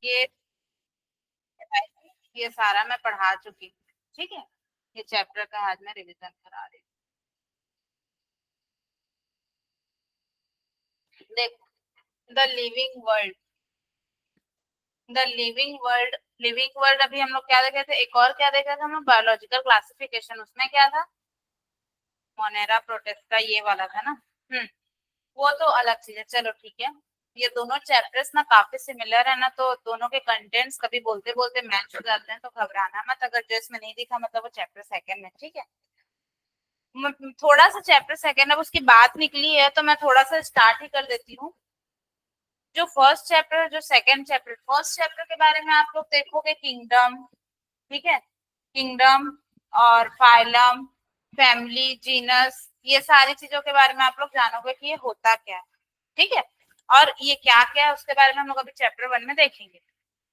ये ये सारा मैं पढ़ा चुकी हूँ, ठीक है। ये चैप्टर का आज मैं रिवीजन करा रही हूँ। देखो, the living world, the living world, living world अभी हम लोग क्या देखे थे, एक और क्या देखा था हम लोग, बायोलॉजिकल क्लासिफिकेशन, उसमें क्या था, मोनेरा प्रोटेस्टा, ये वाला था ना। हम्म। वो तो अलग चीज है, चलो ठीक है। ये दोनों चैप्टर्स ना काफी सिमिलर है ना, तो दोनों के कंटेंट्स कभी बोलते बोलते मैच हो जाते हैं, तो घबराना मत, अगर जो इसमें नहीं दिखा मतलब वो चैप्टर सेकंड में, ठीक है। थोड़ा सा चैप्टर सेकंड, अब उसकी बात निकली है तो मैं थोड़ा सा स्टार्ट ही कर देती हूँ। जो फर्स्ट चैप्टर, जो सेकंड चैप्टर, फर्स्ट चैप्टर के बारे में आप लोग देखोगे किंगडम, ठीक है, किंगडम और फाइलम, फैमिली, जीनस, ये सारी चीजों के बारे में आप लोग जानोगे कि ये होता क्या है, ठीक है। और ये क्या क्या है उसके बारे में हम लोग अभी चैप्टर वन में देखेंगे।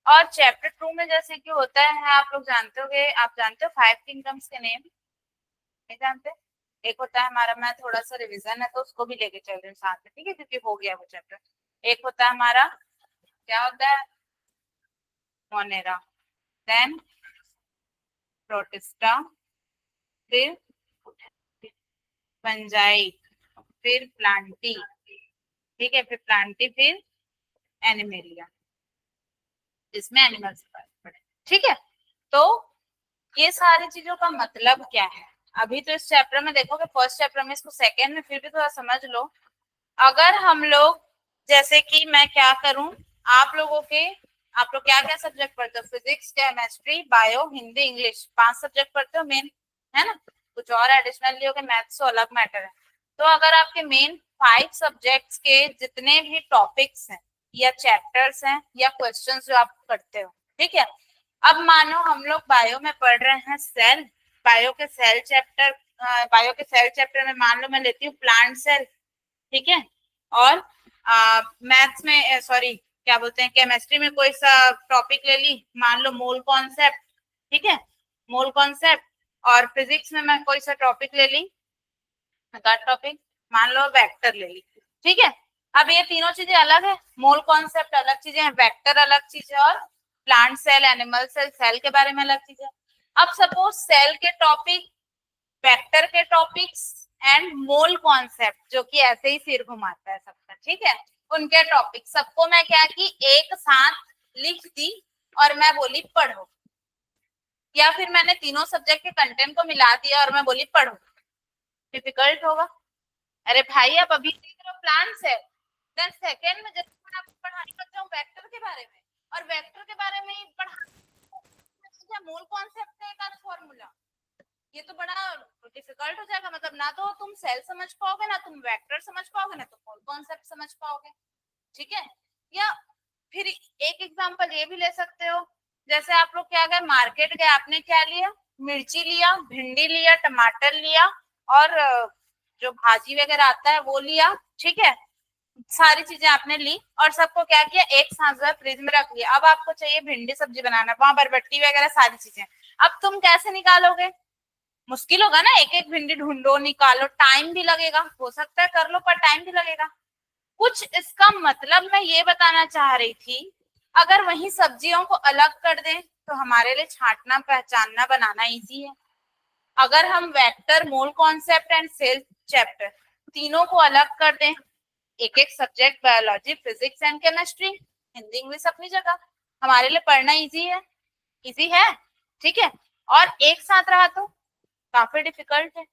और चैप्टर टू में जैसे कि होता है, आप लोग जानते होगे, आप जानते हो 5 किंगडम्स के नेम, नहीं जानते। एक होता है हमारा, मैं थोड़ा सा रिवीजन है तो उसको भी लेके चल रही हूँ साथ में, ठीक है, क्योंकि हो गया वो चैप्टर। एक होता है हमारा, क्या होता है, मोनेरा, देन प्रोटिस्टा, फिर फंजाई, फिर प्लांटी, ठीक है, फिर प्लांटी, फिर एनिमेलिया, जिसमें एनिमल्स पड़े, ठीक है। तो ये सारी चीजों का मतलब क्या है, अभी तो इस चैप्टर में देखोगे, फर्स्ट चैप्टर में, इसको सेकेंड में फिर भी थोड़ा समझ लो। अगर हम लोग, जैसे कि मैं क्या करूं, आप लोगों के, आप लोग क्या क्या सब्जेक्ट पढ़ते हो, physics, chemistry, bio, Hindi, English, 5 subject पढ़ते हो मेन, है ना। कुछ और एडिशनल लियोगे, मैथ्स तो अलग मैटर है। तो अगर आपके मेन 5 सब्जेक्ट्स के जितने भी टॉपिक्स हैं या चैप्टर्स हैं या क्वेश्चंस जो आप करते हो, ठीक है। अब मानो हम लोग बायो में पढ़ रहे हैं सेल, बायो के सेल चैप्टर, बायो के सेल चैप्टर में मान लो मैं लेती हूँ प्लांट सेल, ठीक है। और मैथ्स में, सॉरी क्या बोलते हैं, केमिस्ट्री में कोई सा टॉपिक ले ली, मान लो मोल कॉन्सेप्ट, ठीक है, मोल कॉन्सेप्ट। और फिजिक्स में मैं कोई सा टॉपिक ले ली, टॉपिक, मान लो वेक्टर ले ली, ठीक है। अब ये तीनों चीजें अलग है, मोल कॉन्सेप्ट अलग चीजें हैं, वेक्टर अलग चीज है, और plant cell, animal cell, cell के बारे में अलग चीज है। अब सपोज सेल के टॉपिक, वेक्टर के टॉपिक्स एंड मोल कॉन्सेप्ट, जो कि ऐसे ही सिर घुमाता है सबका, ठीक है, उनके टॉपिक सबको मैं क्या की, एक साथ लिख दी और मैं बोली पढ़ो, या फिर मैंने तीनों सब्जेक्ट के कंटेंट को मिला दिया और मैं बोली पढ़ो, डिफिकल्ट होगा। अरे भाई आप अभी देख रहे हो प्लांट्स है, देन सेकेंड में जैसे मैं आपको पढ़ाने लग जाऊं वेक्टर के बारे में, और वेक्टर के बारे में ही पढ़ा मूल कॉन्सेप्ट का एक फॉर्मूला, ये तो बड़ा डिफिकल्ट हो जाएगा, मतलब ना तो तुम सेल समझ पाओगे, ना तुम वेक्टर समझ पाओगे, ना तुम मूल कॉन्सेप्ट समझ पाओगे, ठीक है। या फिर एक एग्जांपल ये भी ले सकते हो, जैसे आप लोग क्या गए, मार्केट गए, आपने क्या लिया, मिर्ची लिया, भिंडी लिया, टमाटर लिया, और जो भाजी वगैरह आता है वो लिया, ठीक है। सारी चीजें आपने ली और सबको क्या किया, एक साथ जो है फ्रिज में रख लिया। अब आपको चाहिए भिंडी सब्जी बनाना, वहां बरबट्टी वगैरह सारी चीजें, अब तुम कैसे निकालोगे, मुश्किल होगा ना, एक एक भिंडी ढूंढो, निकालो, टाइम भी लगेगा, हो सकता है कर लो पर टाइम भी लगेगा। कुछ इसका मतलब मैं ये बताना चाह रही थी, अगर वही सब्जियों को अलग कर दें तो हमारे लिए छांटना, पहचानना, बनाना इजी है। अगर हम vector, mole concept and cell chapter तीनों को अलग कर दें, एक एक subject, biology, physics and chemistry, Hindi English अपनी जगह, हमारे लिए पढ़ना इजी है, इजी है, ठीक है। और एक साथ रहा तो काफी डिफिकल्ट है।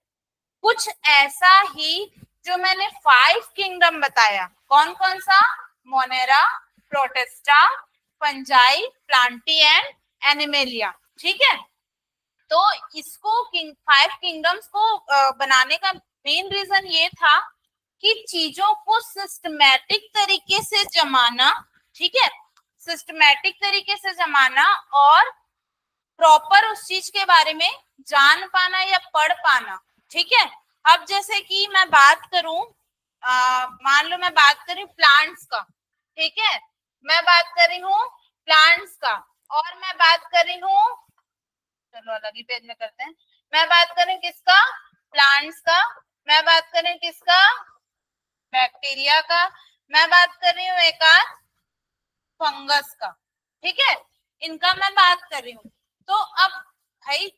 कुछ ऐसा ही जो मैंने 5 किंगडम बताया, कौन कौन सा, Monera, Protista, fungi, Plantae and animalia, ठीक है। तो इसको 5 किंगडम्स को बनाने का मेन रीजन ये था कि चीजों को सिस्टमैटिक तरीके से जमाना, ठीक है, सिस्टमैटिक तरीके से जमाना, और प्रॉपर उस चीज के बारे में जान पाना या पढ़ पाना, ठीक है। अब जैसे कि मैं बात करूं, मान लो मैं बात करूं प्लांट्स का, ठीक है, मैं बात कर रही हूँ प्लांट्स का, और मैं बात कर रही हूँ, चलो अलग ही पेज में करते हैं, मैं बात करें किसका, प्लांट्स का, मैं बात करें किसका, बैक्टीरिया का, मैं बात कर रही हूँ एक आध फंगस का, ठीक है, इनका मैं बात कर रही हूँ। तो अब भाई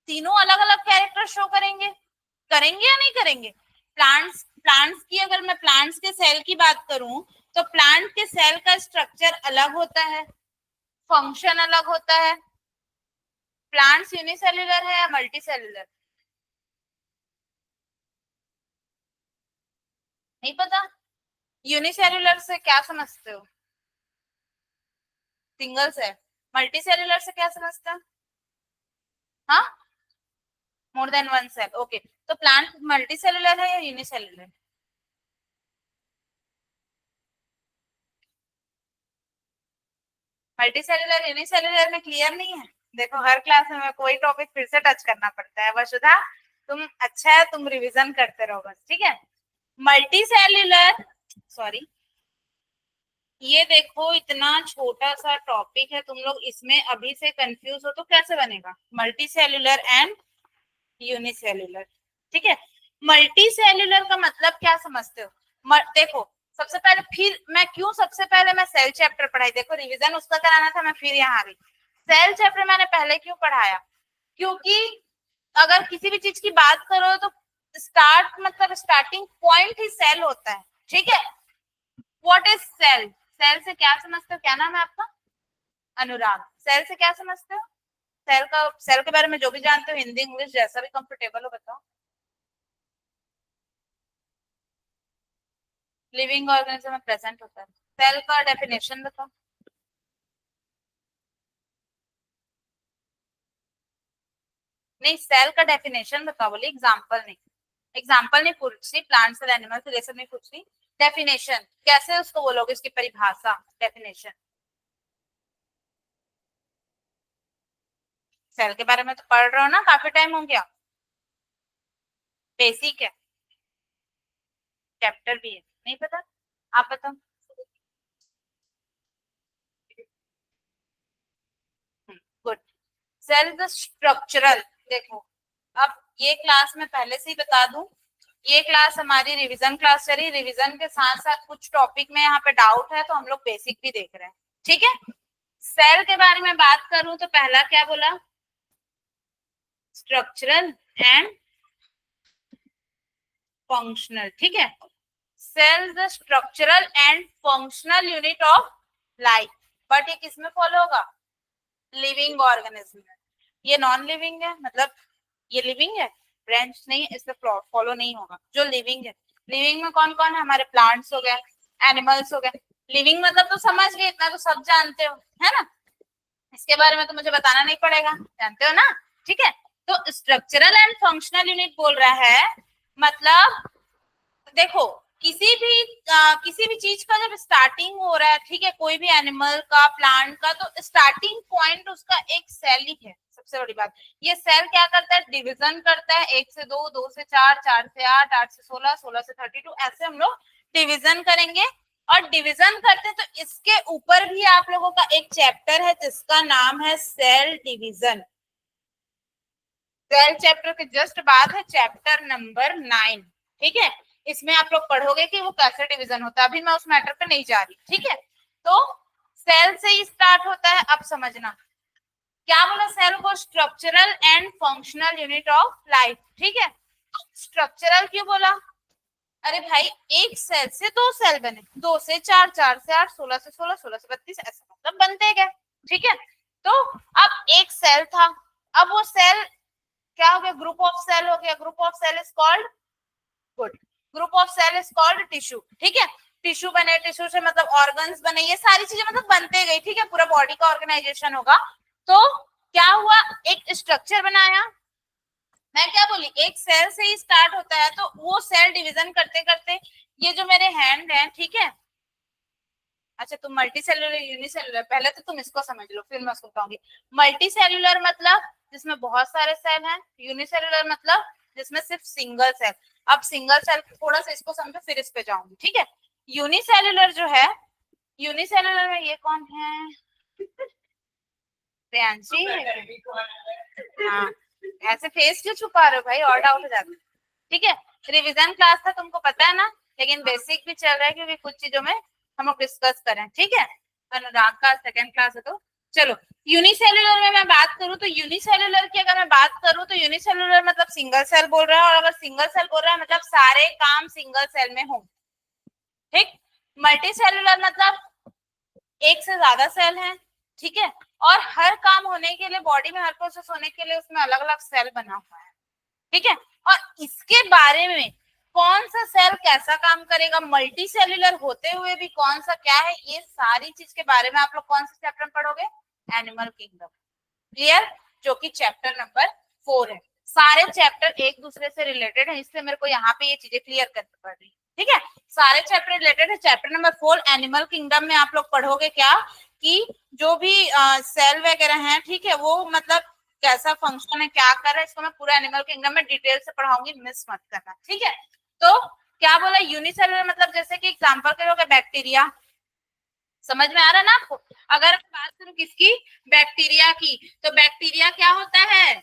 तीनों अलग अलग कैरेक्टर शो करेंगे, करेंगे या नहीं करेंगे? प्लांट्स की अगर मैं प्लांट्स के सेल की बात करूं तो प्लांट के सेल का स्ट्रक्चर अलग होता है, फंक्शन अलग होता है। प्लांट्स यूनिसेल्युलर है या मल्टी सेल्युलर? नहीं पता? यूनिसेल्युलर से क्या समझते हो? Single cell. मल्टी सेल्युलर से क्या समझते हो? हाँ, more than one cell. Okay, तो प्लांट मल्टी सेल्युलर है या यूनिसेल्युलर? मल्टी सेल्युलर यूनिसेल्युलर में क्लियर नहीं है? देखो हर क्लास में कोई टॉपिक फिर से टच करना पड़ता है। वसुधा तुम अच्छा है, तुम रिवीजन करते रहो बस, ठीक है। मल्टी सेल्युलर, सॉरी, ये देखो इतना छोटा सा टॉपिक है, तुम लोग इसमें अभी से कंफ्यूज हो तो कैसे बनेगा? मल्टी सेल्युलर एंड यूनिसेल्युलर, ठीक है। मल्टी सेल्युलर का मतलब क्या समझते हो? देखो सबसे पहले, फिर मैं क्यों सबसे पहले मैं सेल चैप्टर पढ़ाई, देखो रिवीजन उसका कराना था, मैं फिर यहाँ आ गई। सेल चैप्टर मैंने पहले क्यों पढ़ाया? क्योंकि अगर किसी भी चीज की बात करो तो स्टार्ट मतलब स्टार्टिंग पॉइंट ही सेल होता है, ठीक है। What is cell? सेल से क्या समझते हो? क्या नाम है आपका? अनुराग। सेल से क्या समझते हो? सेल के बारे में जो भी जानते हो, हिंदी इंग्लिश जैसा भी कंफर्टेबल हो बताओ। लिविंग ऑर्गेनिज्म में प्रेजेंट होता है। सेल का डेफिनेशन बताओ। नहीं, सेल का डेफिनेशन बताओ, बोली एग्जांपल नहीं। एग्जांपल नहीं पूछ रही, प्लांट्स और एनिमल्स रिलेशन नहीं पूछ रही, डेफिनेशन कैसे उसको बोलोगे, उसकी परिभाषा, डेफिनेशन। सेल के बारे में तो पढ़ रहे हो ना, काफी टाइम हो गया। बेसिक है, चैप्टर भी है, नहीं पता? आप बताओ। गुड। Cell is structural. देखो अब ये क्लास में पहले से ही बता दूं, ये क्लास हमारी रिवीजन क्लास चली, रिवीजन के साथ साथ कुछ टॉपिक में यहाँ पे डाउट है तो हम लोग बेसिक भी देख रहे हैं, ठीक है। सेल के बारे में बात करूं तो पहला क्या बोला? स्ट्रक्चरल एंड फंक्शनल, ठीक है। Cell the structural and functional unit of life, but ये किसमें फॉलो होगा? लिविंग ऑर्गेनिज्म में। ये नॉन लिविंग है, मतलब ये लिविंग है, ब्रांच नहीं है, इसमें फॉलो नहीं होगा। जो लिविंग है, लिविंग में कौन कौन है? हमारे प्लांट्स हो गए, एनिमल्स हो गए। लिविंग मतलब तो समझ गए, इतना तो सब जानते हो, है ना। इसके बारे में तो मुझे बताना नहीं पड़ेगा, जानते हो ना, ठीक है। तो स्ट्रक्चरल एंड फंक्शनल यूनिट बोल रहा है, मतलब देखो किसी भी चीज का जब स्टार्टिंग हो रहा है, ठीक है, कोई भी एनिमल का, प्लांट का, तो स्टार्टिंग पॉइंट उसका एक सेल ही है। सबसे बड़ी बात, ये सेल क्या करता है? डिवीजन करता है, 1 से 2, 2 से 4, 4 से 8, 8 से 16, 16 से 32, ऐसे हम लोग डिवीजन करेंगे। और डिवीजन करते हैं तो इसके ऊपर भी आप लोगों का एक चैप्टर है जिसका नाम है सेल डिवीजन। सेल चैप्टर के जस्ट बाद है चैप्टर नंबर 9, ठीक है। इसमें आप लोग पढ़ोगे कि वो कैसे डिवीजन होता है, अभी मैं उस मैटर पे नहीं जा रही, ठीक है। तो सेल से ही स्टार्ट होता है, अब समझना क्या बोला? सेल को structural and functional unit of life, ठीक है। स्ट्रक्चरल क्यों बोला? अरे भाई एक सेल से दो सेल बने, 2 से 4, 4 से 8, 16 से 16, 16 से 32, ऐसा मतलब बनते गए, ठीक है। तो अब एक सेल था, अब वो सेल क्या हो गया? ग्रुप ऑफ सेल हो गया। Group of cell is called, good, group of cell is called tissue, ठीक है। टिश्यू बने, टिश्यू से मतलब ऑर्गन्स बने, ये सारी चीजें मतलब बनते गई, ठीक है, पूरा बॉडी का ऑर्गेनाइजेशन होगा। तो क्या हुआ? एक स्ट्रक्चर बनाया। मैं क्या बोली? एक सेल से ही स्टार्ट होता है, तो वो सेल डिवीजन करते करते, ये जो मेरे हैंड है, ठीक है। अच्छा तुम मल्टी सेल्यूलर यूनिसेल्यूलर, पहले तो तुम इसको समझ लो फिर मैं उसको बताऊंगी। मल्टी सेल्यूलर मतलब जिसमें बहुत सारे सेल हैं, यूनिसेल्यूलर मतलब जिसमें सिर्फ सिंगल सेल। अब सिंगल सेल थोड़ा सा इसको समझो फिर इस पे जाऊंगी, ठीक है। यूनिसेल्यूलर जो है, यूनिसेल्यूलर में ये कौन है? प्रियांशी। हाँ, ऐसे फेस क्यों छुपा रहे हो भाई, और डाउट हो जाता है, ठीक है। रिवीजन क्लास था, तुमको पता है ना, लेकिन बेसिक भी चल रहा है क्योंकि कुछ चीजों में हम लोग डिस्कस करें, ठीक है। अनुराग का सेकंड क्लास है तो चलो। यूनिसेल्युलर में मैं बात करूं तो यूनिसेल्युलर की अगर मैं बात करूं तो यूनिसेल्युलर मतलब सिंगल सेल बोल रहा है, और अगर सिंगल सेल बोल रहा है मतलब सारे काम सिंगल सेल में हों, ठीक। मल्टी सेल्युलर मतलब एक से ज्यादा सेल है, ठीक है, और हर काम होने के लिए, बॉडी में हर प्रोसेस होने के लिए उसमें अलग अलग सेल बना हुआ है, ठीक है। और इसके बारे में कौन सा सेल कैसा काम करेगा, मल्टी सेल्युलर होते हुए भी कौन सा क्या है, ये सारी चीज के बारे में आप लोग कौन से चैप्टर में पढ़ोगे, एनिमल किंगडम। क्लियर, जो कि चैप्टर नंबर 4 है। सारे चैप्टर एक दूसरे से रिलेटेड है, इसलिए मेरे को यहाँ पे ये चीजें क्लियर करनी पड़ रही है, ठीक है। सारे चैप्टर रिलेटेड है। चैप्टर नंबर 4 एनिमल किंगडम में आप लोग पढ़ोगे क्या, कि जो भी सेल वगैरह हैं, ठीक है, वो मतलब कैसा फंक्शन है, क्या कर रहा है, इसको मैं पूरा एनिमल किंगडम में डिटेल से पढ़ाऊंगी, मिस मत करना, ठीक है। तो क्या बोला, यूनिसेलुलर मतलब जैसे कि एग्जांपल करोगे बैक्टीरिया, समझ में आ रहा है ना आपको। अगर मैं बात करूं किसकी, बैक्टीरिया की, तो बैक्टीरिया क्या होता है,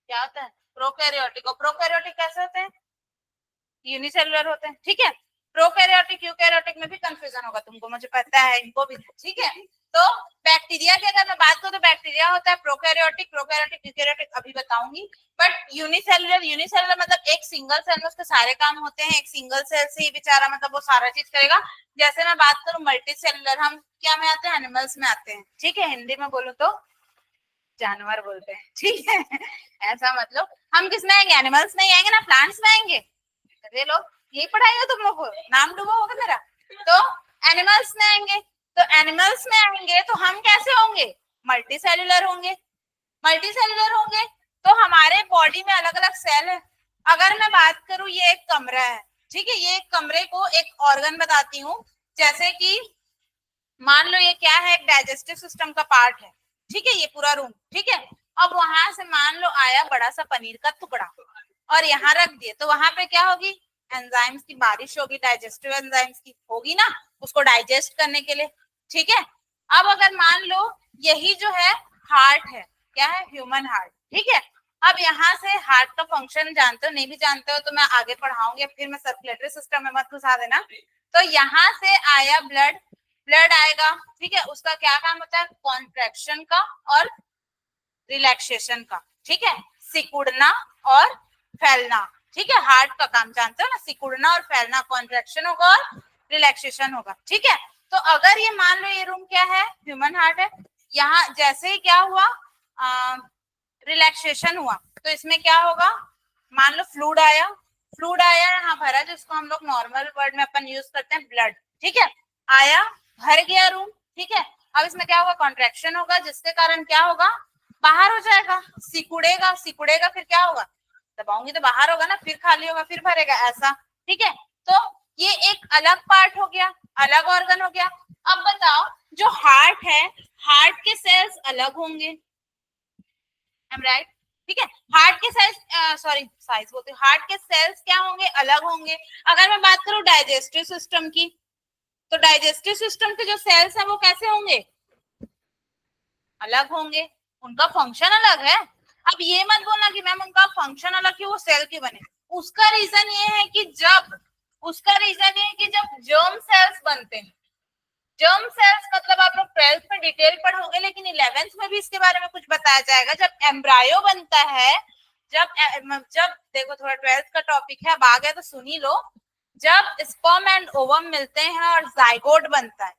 क्या होता है, प्रोकैरियोटिक। और प्रोकैरियोटिक कैसे होते हैं, यूनिसेलुलर होते हैं, ठीक है। प्रोकैरियोटिक यूकैरियोटिक में भी कंफ्यूजन होगा तुमको, मुझे पता है, इनको भी, ठीक है। तो बैक्टीरिया की अगर मैं बात करूं तो बैक्टीरिया होता है प्रोकैरियोटिक, प्रोकैरियोटिक यूकैरियोटिक अभी बताऊंगी। बट यूनिसेलुलर, यूनिसेलुलर मतलब एक सिंगल सेल में उसके सारे काम होते हैं, एक सिंगल सेल से ही बेचारा मतलब वो सारा चीज करेगा। जैसे मैं बात करूं मल्टी सेलुलर, हम क्या में आते हैं, एनिमल्स में आते हैं, ठीक है। हिंदी में बोलो तो जानवर बोलते हैं, ठीक है। ऐसा मतलब हम किस में आएंगे, एनिमल्स में ही आएंगे ना, प्लांट्स में आएंगे। अरे लोग यही पढ़ाएंगे तुम लोग को, नाम डूबा होगा मेरा। तो एनिमल्स में आएंगे, तो एनिमल्स में आएंगे तो हम कैसे होंगे, मल्टी सेल्युलर होंगे। मल्टी सेल्युलर होंगे तो हमारे बॉडी में अलग अलग सेल है। अगर मैं बात करूं, ये एक कमरा है, ठीक है, ये एक कमरे को एक ऑर्गन बताती हूँ। जैसे कि मान लो ये क्या है, एक डाइजेस्टिव सिस्टम का पार्ट है, ठीक है, ये पूरा रूम, ठीक है। अब वहां से मान लो आया बड़ा सा पनीर का टुकड़ा और यहाँ रख दिए, तो वहां पे क्या होगी, एंजाइम्स की बारिश होगी, डाइजेस्टिव एंजाइम्स की होगी ना, उसको डाइजेस्ट करने के लिए, ठीक है। अब अगर मान लो यही जो है हार्ट है, क्या है, ह्यूमन हार्ट, ठीक है। अब यहाँ से हार्ट का फंक्शन जानते हो, नहीं भी जानते हो तो मैं आगे पढ़ाऊंगी, फिर मैं सर्कुलेटरी सिस्टम में मत घुसा देना। तो यहाँ से आया ब्लड, ब्लड आएगा, ठीक है, उसका क्या काम होता है, कॉन्ट्रैक्शन का और रिलैक्सेशन का, ठीक है, सिकुड़ना और फैलना, ठीक है। हार्ट का काम जानते हो ना, सिकुड़ना और फैलना, कॉन्ट्रैक्शन होगा और रिलैक्सेशन होगा, ठीक है। तो अगर ये मान लो ये रूम क्या है, ह्यूमन हार्ट है, यहाँ जैसे ही क्या हुआ, रिलैक्सेशन हुआ, तो इसमें क्या होगा, मान लो फ्लूइड आया, फ्लूइड आया यहाँ भरा, जिसको हम लोग नॉर्मल वर्ड में अपन यूज करते हैं ब्लड, ठीक है, आया भर गया रूम, ठीक है। अब इसमें क्या होगा, कॉन्ट्रैक्शन होगा, जिसके कारण क्या होगा, बाहर हो जाएगा, सिकुड़ेगा, सिकुड़ेगा फिर क्या होगा, दबाऊंगी तो बाहर होगा ना, फिर खाली होगा, फिर भरेगा, ऐसा, ठीक है। तो ये एक अलग पार्ट हो गया, अलग ऑर्गन हो गया। अब बताओ, जो हार्ट है, हार्ट के सेल्स अलग होंगे, राइट, ठीक है। हार्ट के सेल्स, सॉरी साइज बोलते, हार्ट के सेल्स क्या होंगे, अलग होंगे। अगर मैं बात करूं डाइजेस्टिव सिस्टम की, तो डाइजेस्टिव सिस्टम के जो सेल्स हैं वो कैसे होंगे, अलग होंगे, उनका फंक्शन अलग है। अब ये मत बोलना कि मैम उनका फंक्शन अलग क्यों, वो सेल के बने। उसका रीजन ये है कि जब, उसका रीजन ये है कि जब जर्म सेल्स बनते हैं, जर्म सेल्स मतलब आप लोग 12th में डिटेल पढ़ोगे, लेकिन 11th में भी इसके बारे में कुछ बताया जाएगा। जब एम्ब्रायो बनता है, जब देखो थोड़ा 12th का टॉपिक है, अब आ गया तो सुन ही लो। जब स्पर्म एंड ओवम मिलते हैं और जाइगोट बनता है,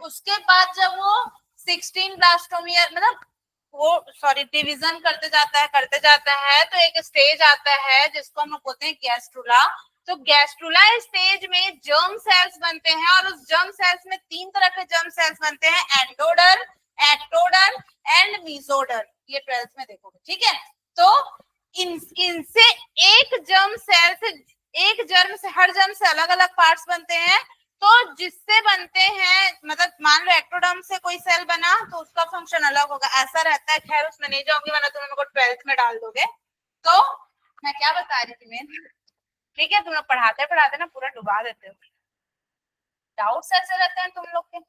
उसके बाद जब वो 16 ब्लास्टोमियर मतलब वो सॉरी डिवीजन करते जाता है, तो एक स्टेज आता है जिसको हम लोग बोलते हैं गैस्ट्रुला। तो गैस्ट्रुला स्टेज में जर्म सेल्स बनते हैं, और उस जर्म सेल्स में 3 तरह के जर्म सेल्स बनते हैं, एंडोडर्म, एक्टोडर्म एंड मीसोडर्म। ये 12th में देखोगे, ठीक है। तो इनसे एक जर्म सेल से, एक जर्म से, हर जर्म से अलग अलग पार्ट्स बनते हैं। तो जिससे बनते हैं, मतलब मान लो एक्टोडर्म से कोई सेल बना तो उसका फंक्शन अलग होगा, ऐसा रहता है। खैर उसमें नहीं जाऊंगी, वरना तुम मेरे को 12th में डाल दोगे। तो मैं क्या बता रही थी मेन, ठीक है, तुम लोग पढ़ाते पढ़ाते ना पूरा डुबा देते हो, डाउट्स ऐसे रहते हैं तुम लोग के,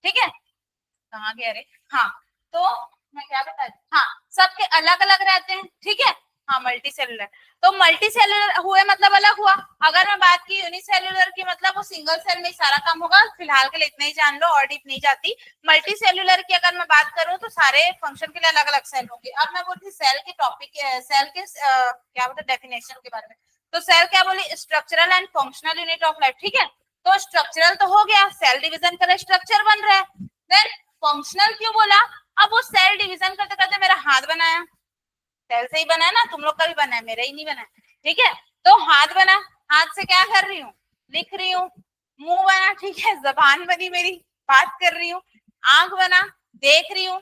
ठीक है। कहाँ गया रे, हाँ। तो मैं क्या बता रही, हाँ, सबके अलग अलग रहते हैं, ठीक है। हाँ मल्टी सेलुलर, तो मल्टी सेलुलर हुए मतलब अलग हुआ। अगर मैं बात की यूनिसेलुलर की, मतलब वो सिंगल सेल में सारा काम होगा। फिलहाल के लिए इतना ही जान लो और डीप नहीं जाती। मल्टी सेलुलर की अगर मैं बात करूं तो सारे फंक्शन के लिए अलग अलग सेल होंगे। अब मैं बोलती सेल के टॉपिक, सेल के क्या बोलते डेफिनेशन के बारे में। तो सेल क्या बोली, structural and functional unit of life, ठीक है। तो स्ट्रक्चरल तो हो गया, सेल डिवीजन कर स्ट्रक्चर बन रहा है। देन फंक्शनल क्यों बोला, अब वो सेल डिवीजन करते करते मेरा हाथ बनाया, सेल से ही बना है ना, तुम लोग का भी बना है, मेरा ही नहीं बना है, ठीक है। तो हाथ बना, हाथ से क्या कर रही हूँ, लिख रही हूँ। मुंह बना, ठीक है, जबान बनी मेरी, बात कर रही हूँ। आंख बना, देख रही हूँ।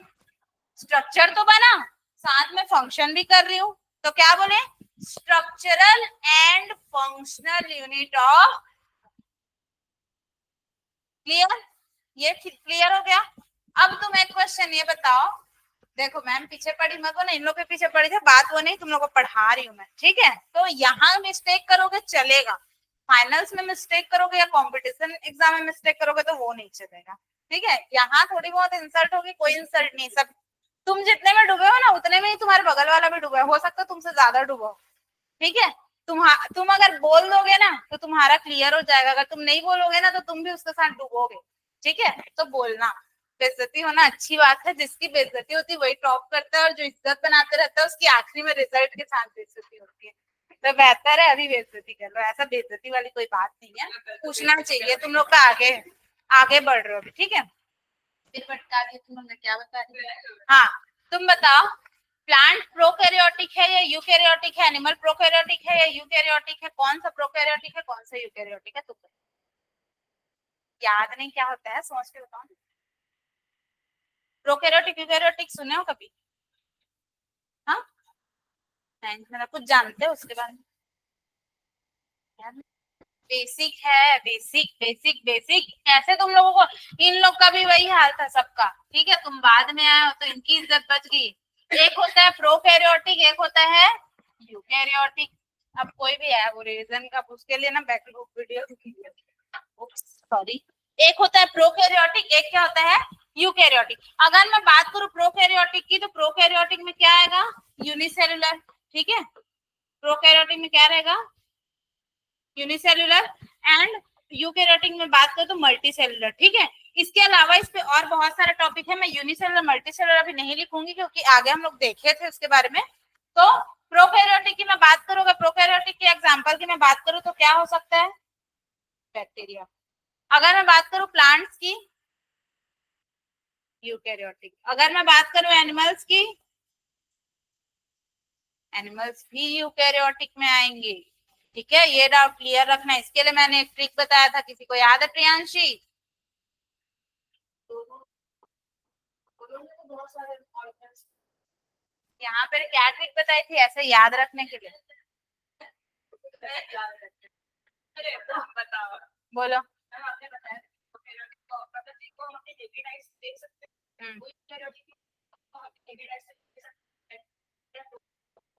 स्ट्रक्चर तो बना, साथ में फंक्शन भी कर रही हूँ। तो क्या बोले, structural and functional unit of. Clear, ये क्लियर हो गया। अब तुम एक क्वेश्चन ये बताओ, देखो मैम पीछे पड़ी मत हो ना, इन लोग के पीछे पड़ी थी, बात वो नहीं, तुम लोग को पढ़ा रही हूँ मैं, ठीक है। तो यहाँ मिस्टेक करोगे चलेगा, फाइनल्स में मिस्टेक करोगे या कंपटीशन एग्जाम में मिस्टेक करोगे तो वो नहीं चलेगा, ठीक है। यहाँ थोड़ी बहुत इंसल्ट होगी, कोई इंसल्ट नहीं, सब तुम जितने में डूबे हो ना उतने में ही तुम्हारे बगल वाला भी डूबा हो सकता है, तुमसे ज्यादा डूबो, ठीक है। तुम अगर बोल दोगे ना तो तुम्हारा क्लियर हो जाएगा, अगर तुम नहीं बोलोगे ना तो तुम भी उसके साथ डूबोगे, ठीक है। तो बोलना, बेइज्जती होना अच्छी बात है, जिसकी बेइज्जती होती है वही टॉप करता है, और जो इज्जत बनाते रहता है उसकी आखिरी में रिजल्ट के साथ बेइज्जती होती है। तो बेहतर है अभी बेइज्जती कर लो, ऐसा बेइज्जती वाली कोई बात नहीं है, पूछना चाहिए। तुम लोग का आगे आगे बढ़ रहे हो अभी, ठीक है। फिर भटका दिया तुम लोग ने, क्या बता रही, हाँ तुम बताओ, प्लांट प्रोकैरियोटिक है या यूकैरियोटिक है, एनिमल प्रोकैरियोटिक है या यूकैरियोटिक है, कौन सा प्रोकैरियोटिक है कौन सा यूकैरियोटिक है, तुम याद नहीं क्या होता है, सोच के बताओ। प्रोकैरियोटिक यूकैरियोटिक सुने हो कभी, हाँ मतलब कुछ जानते हो उसके बारे में। बेसिक है, बेसिक बेसिक बेसिक, कैसे तुम लोगों को, इन लोग का भी वही हाल था सबका, ठीक है। तुम बाद में आए हो तो इनकी इज्जत बच गई। एक होता है प्रोकैरियोटिक, एक होता है यूकैरियोटिक। अब कोई भी है वो रीजन का, उसके लिए ना बैकअप वीडियो, सॉरी। एक होता है प्रोकैरियोटिक, एक क्या होता है यूकैरियोटिक। अगर मैं बात करूं प्रोकैरियोटिक की, तो प्रोकैरियोटिक में क्या आएगा, यूनिसेलुलर, ठीक है। प्रोकैरियोटिक में क्या रहेगा, यूनिसेलुलर। एंड यूकैरियोटिक में बात करें तो मल्टी सेलुलर, ठीक है। इसके अलावा इस पे और बहुत सारे टॉपिक है, मैं यूनिसेलुलर मल्टी सेलुलर अभी नहीं लिखूंगी क्योंकि आगे हम लोग देखे थे उसके बारे में। तो प्रोकैरियोटिक की मैं बात करूंगा, प्रोकैरियोटिक के एग्जांपल की मैं बात करूं तो क्या हो सकता है, बैक्टीरिया। अगर मैं बात करूं प्लांट्स की, यूकैरियोटिक। अगर मैं बात करूं एनिमल्स की, एनिमल्स भी यूकैरियोटिक में आएंगे, ठीक है। ये डाउट क्लियर रखना, इसके लिए मैंने एक ट्रिक बताया था, किसी को याद है प्रियांशी, यहाँ पर क्या ट्रिक बताई थी ऐसे याद रखने के लिए, बोलो।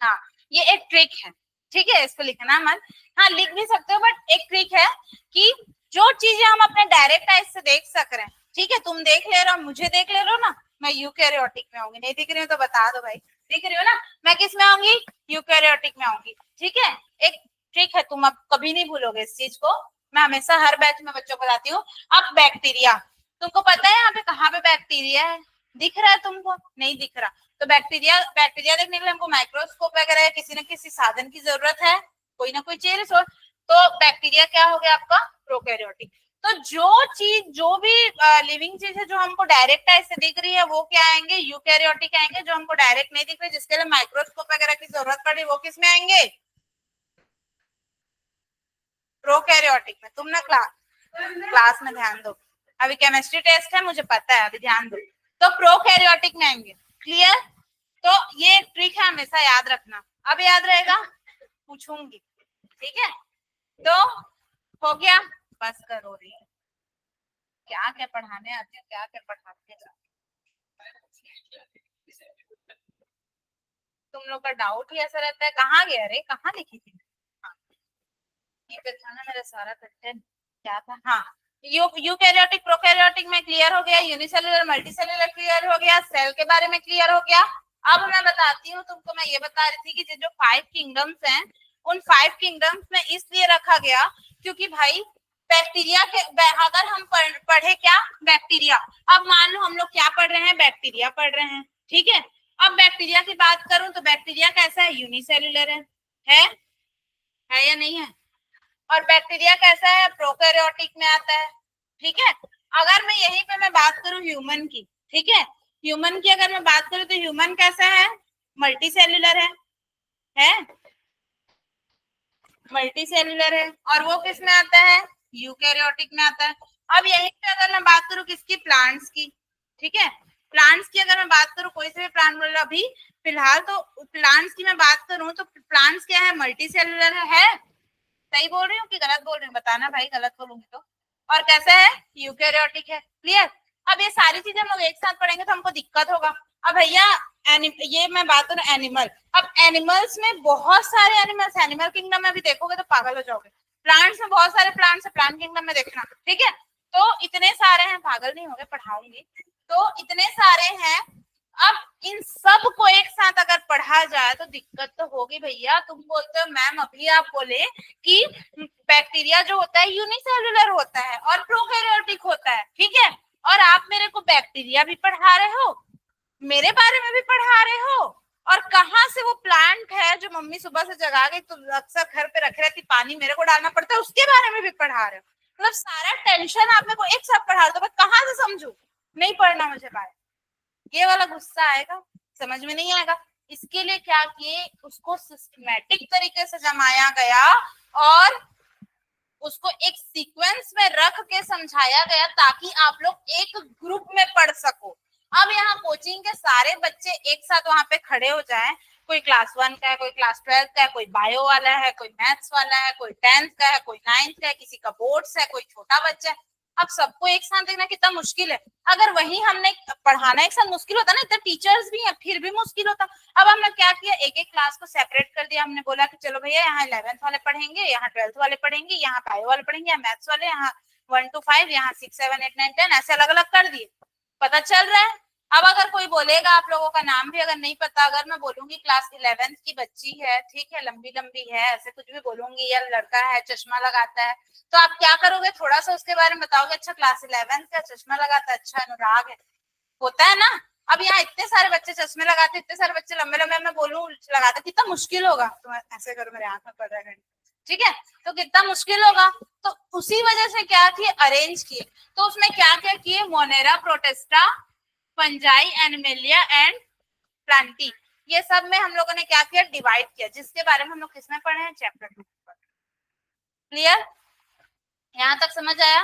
हाँ ये एक ट्रिक है, ठीक है, इसको लिखना मत, हाँ लिख भी सकते हो, बट एक ट्रिक है कि जो चीजें हम अपने डायरेक्ट आइज से देख सक रहे हैं, ठीक है, तुम देख ले रहे हो, मुझे देख ले रहे हो ना, मैं यूकैरियोटिक में आऊंगी, नहीं दिख रही हूँ तो बता दो भाई, दिख रही हो ना, मैं किस में आऊंगी, यूकैरियोटिक में आऊंगी, ठीक है। एक ट्रिक है, तुम अब कभी नहीं भूलोगे इस चीज को, मैं हमेशा हर बैच में बच्चों को बताती हूँ। अब बैक्टीरिया, तुमको पता है यहाँ पे कहाँ पे बैक्टीरिया है, दिख रहा है तुमको, नहीं दिख रहा, तो बैक्टीरिया बैक्टीरिया देखने के लिए हमको माइक्रोस्कोप वगैरह या किसी न किसी साधन की जरूरत है, कोई ना कोई चाहिए रिसोर्स। तो बैक्टीरिया क्या हो गया आपका, प्रोकैरियोटिक। तो जो चीज, जो भी लिविंग चीज है जो हमको डायरेक्ट आई से दिख रही है वो क्या आएंगे, यूकैरियोटिक आएंगे। जो हमको डायरेक्ट नहीं दिख रही, जिसके लिए माइक्रोस्कोप वगैरह की जरूरत पड़ी, वो किस में आएंगे, प्रोकैरियोटिक में। तुम ना क्लास में ध्यान दो, अभी केमिस्ट्री टेस्ट है मुझे पता है, अभी ध्यान दो। तो प्रोकैरियोटिक में आएंगे, क्लियर। तो ये ट्रिक है, हमेशा याद रखना, अब याद रहेगा, पूछूंगी, ठीक है। तो हो गया, बस करो रही क्या क्या पढ़ाने आते हो, क्या क्या पढ़ाते हो, तुम लोग का डाउट ही ऐसा रहता है, कहाँ गया रे, कहाँ लिखी थी, हाँ ये पे था ना मेरा सारा कंटेंट, क्या था, हाँ यूकैरियोटिक प्रोकैरियोटिक में क्लियर हो गया, यूनिसेलुलर मल्टीसेलुलर क्लियर हो गया, सेल के बारे में क्लियर हो गया। अब मैं बताती हूँ तुमको, मैं ये बता रही थी कि जो 5 किंगडम्स हैं, उन 5 किंगडम्स में इसलिए रखा गया क्योंकि भाई बैक्टीरिया के, अगर हम पढ़े क्या, बैक्टीरिया। अब मान लो हम लोग क्या पढ़ रहे हैं, बैक्टीरिया पढ़ रहे हैं, ठीक है। अब बैक्टीरिया की बात करूं तो बैक्टीरिया कैसा है, यूनिसेलुलर है या नहीं है। और बैक्टीरिया कैसा है, प्रोकैरियोटिक में आता है, ठीक है। अगर मैं यहीं पे मैं बात करूं ह्यूमन की, ठीक है, ह्यूमन की अगर मैं बात करूं तो ह्यूमन कैसा है, मल्टी सेल्यूलर है मल्टी सेल्यूलर है। और वो किस में आता है, यूकैरियोटिक में आता है। अब यहीं पे अगर मैं बात करूं किसकी, प्लांट्स की, ठीक है। प्लांट्स की अगर मैं बात करूं, कोई से भी प्लांट बोल रहा, अभी फिलहाल तो प्लांट्स की मैं बात करूं तो प्लांट्स क्या है, मल्टी सेल्यूलर है। सही बोल रही हूँ कि गलत बोल रही हूँ, बताना भाई गलत बोलूंगी तो। और कैसा है, यूकैरियोटिक है, क्लियर। अब ये सारी चीजें हम लोग एक साथ पढ़ेंगे तो हमको दिक्कत होगा। अब भैया ये मैं बात करूँ एनिमल, अब एनिमल्स में बहुत सारे एनिमल्स, एनिमल किंगडम में भी देखोगे तो पागल हो जाओगे। प्लांट्स में बहुत सारे प्लांट्स है, प्लांट किंगडम में देखना, ठीक है। तो इतने सारे हैं, पागल नहीं होगे, पढ़ाऊंगी। तो इतने सारे हैं। अब इन सब को एक साथ अगर पढ़ा जाए तो दिक्कत तो होगी भैया। तुम बोलते हो मैम, अभी आप बोले कि बैक्टीरिया जो होता है यूनिसेलुलर होता है और प्रोकैरियोटिक होता है, ठीक है। और आप मेरे को बैक्टीरिया भी पढ़ा रहे हो, मेरे बारे में भी पढ़ा रहे हो, और कहाँ से वो प्लांट है जो मम्मी सुबह से जगा के तो अक्सर घर पे रखे रहती, पानी मेरे को डालना पड़ता है, उसके बारे में भी पढ़ा रहे हो। मतलब सारा टेंशन आप मेरे को एक साथ पढ़ा रहे हो, तो मैं कहाँ से समझू, नहीं पढ़ना मुझे बारे, ये वाला गुस्सा आएगा, समझ में नहीं आएगा। इसके लिए क्या किए, उसको सिस्टमैटिक तरीके से जमाया गया और उसको एक सीक्वेंस में रख के समझाया गया ताकि आप लोग एक ग्रुप में पढ़ सको। अब यहाँ कोचिंग के सारे बच्चे एक साथ वहां पे खड़े हो जाएं, कोई क्लास 1 का है, कोई क्लास 12 का है, कोई बायो वाला है, कोई मैथ्स वाला है, कोई 10th का है, कोई 9th का है, किसी का बोर्ड्स है, कोई छोटा बच्चा है। अब सबको एक साथ देखना कितना मुश्किल है। अगर वही हमने पढ़ाना एक साथ मुश्किल होता ना, इतने टीचर्स भी हैं फिर भी मुश्किल होता। अब हमने क्या किया, एक एक क्लास को सेपरेट कर दिया। हमने बोला कि चलो भैया यहाँ 11th वाले पढ़ेंगे, यहाँ 12th वाले पढ़ेंगे, यहाँ बायो वाले पढ़ेंगे, यहाँ मैथ्स वाले, यहाँ 1 to 5, यहाँ 6 7 8 9 10, ऐसे अलग अलग कर दिए। पता चल रहा है। अब अगर कोई बोलेगा, आप लोगों का नाम भी अगर नहीं पता, अगर मैं बोलूंगी क्लास 11th की बच्ची है, ठीक है, लंबी लंबी है, ऐसे कुछ भी बोलूंगी, या लड़का है चश्मा लगाता है, तो आप क्या करोगे, थोड़ा सा उसके बारे में बताओगे, अच्छा क्लास 11th का, चश्मा लगाता है, अच्छा अनुराग है, होता है ना। अब यहाँ इतने सारे बच्चे चश्मे लगाते, इतने सारे बच्चे लंबे लंबे, मैं बोलूं लगाते, कितना मुश्किल होगा। तुम ऐसे करो, मेरे आंख में पड़ रहा है, ठीक है, तो कितना मुश्किल होगा। तो उसी वजह से क्या किए, अरेंज किए। तो उसमें क्या क्या किए, Monera Protista, fungi, animalia and Plantae, ये सब में हम लोगों ने क्या किया, डिवाइड किया, जिसके बारे में हम लोग किसमें पढ़े हैं, चैप्टर 2। क्लियर, यहाँ तक समझ आया,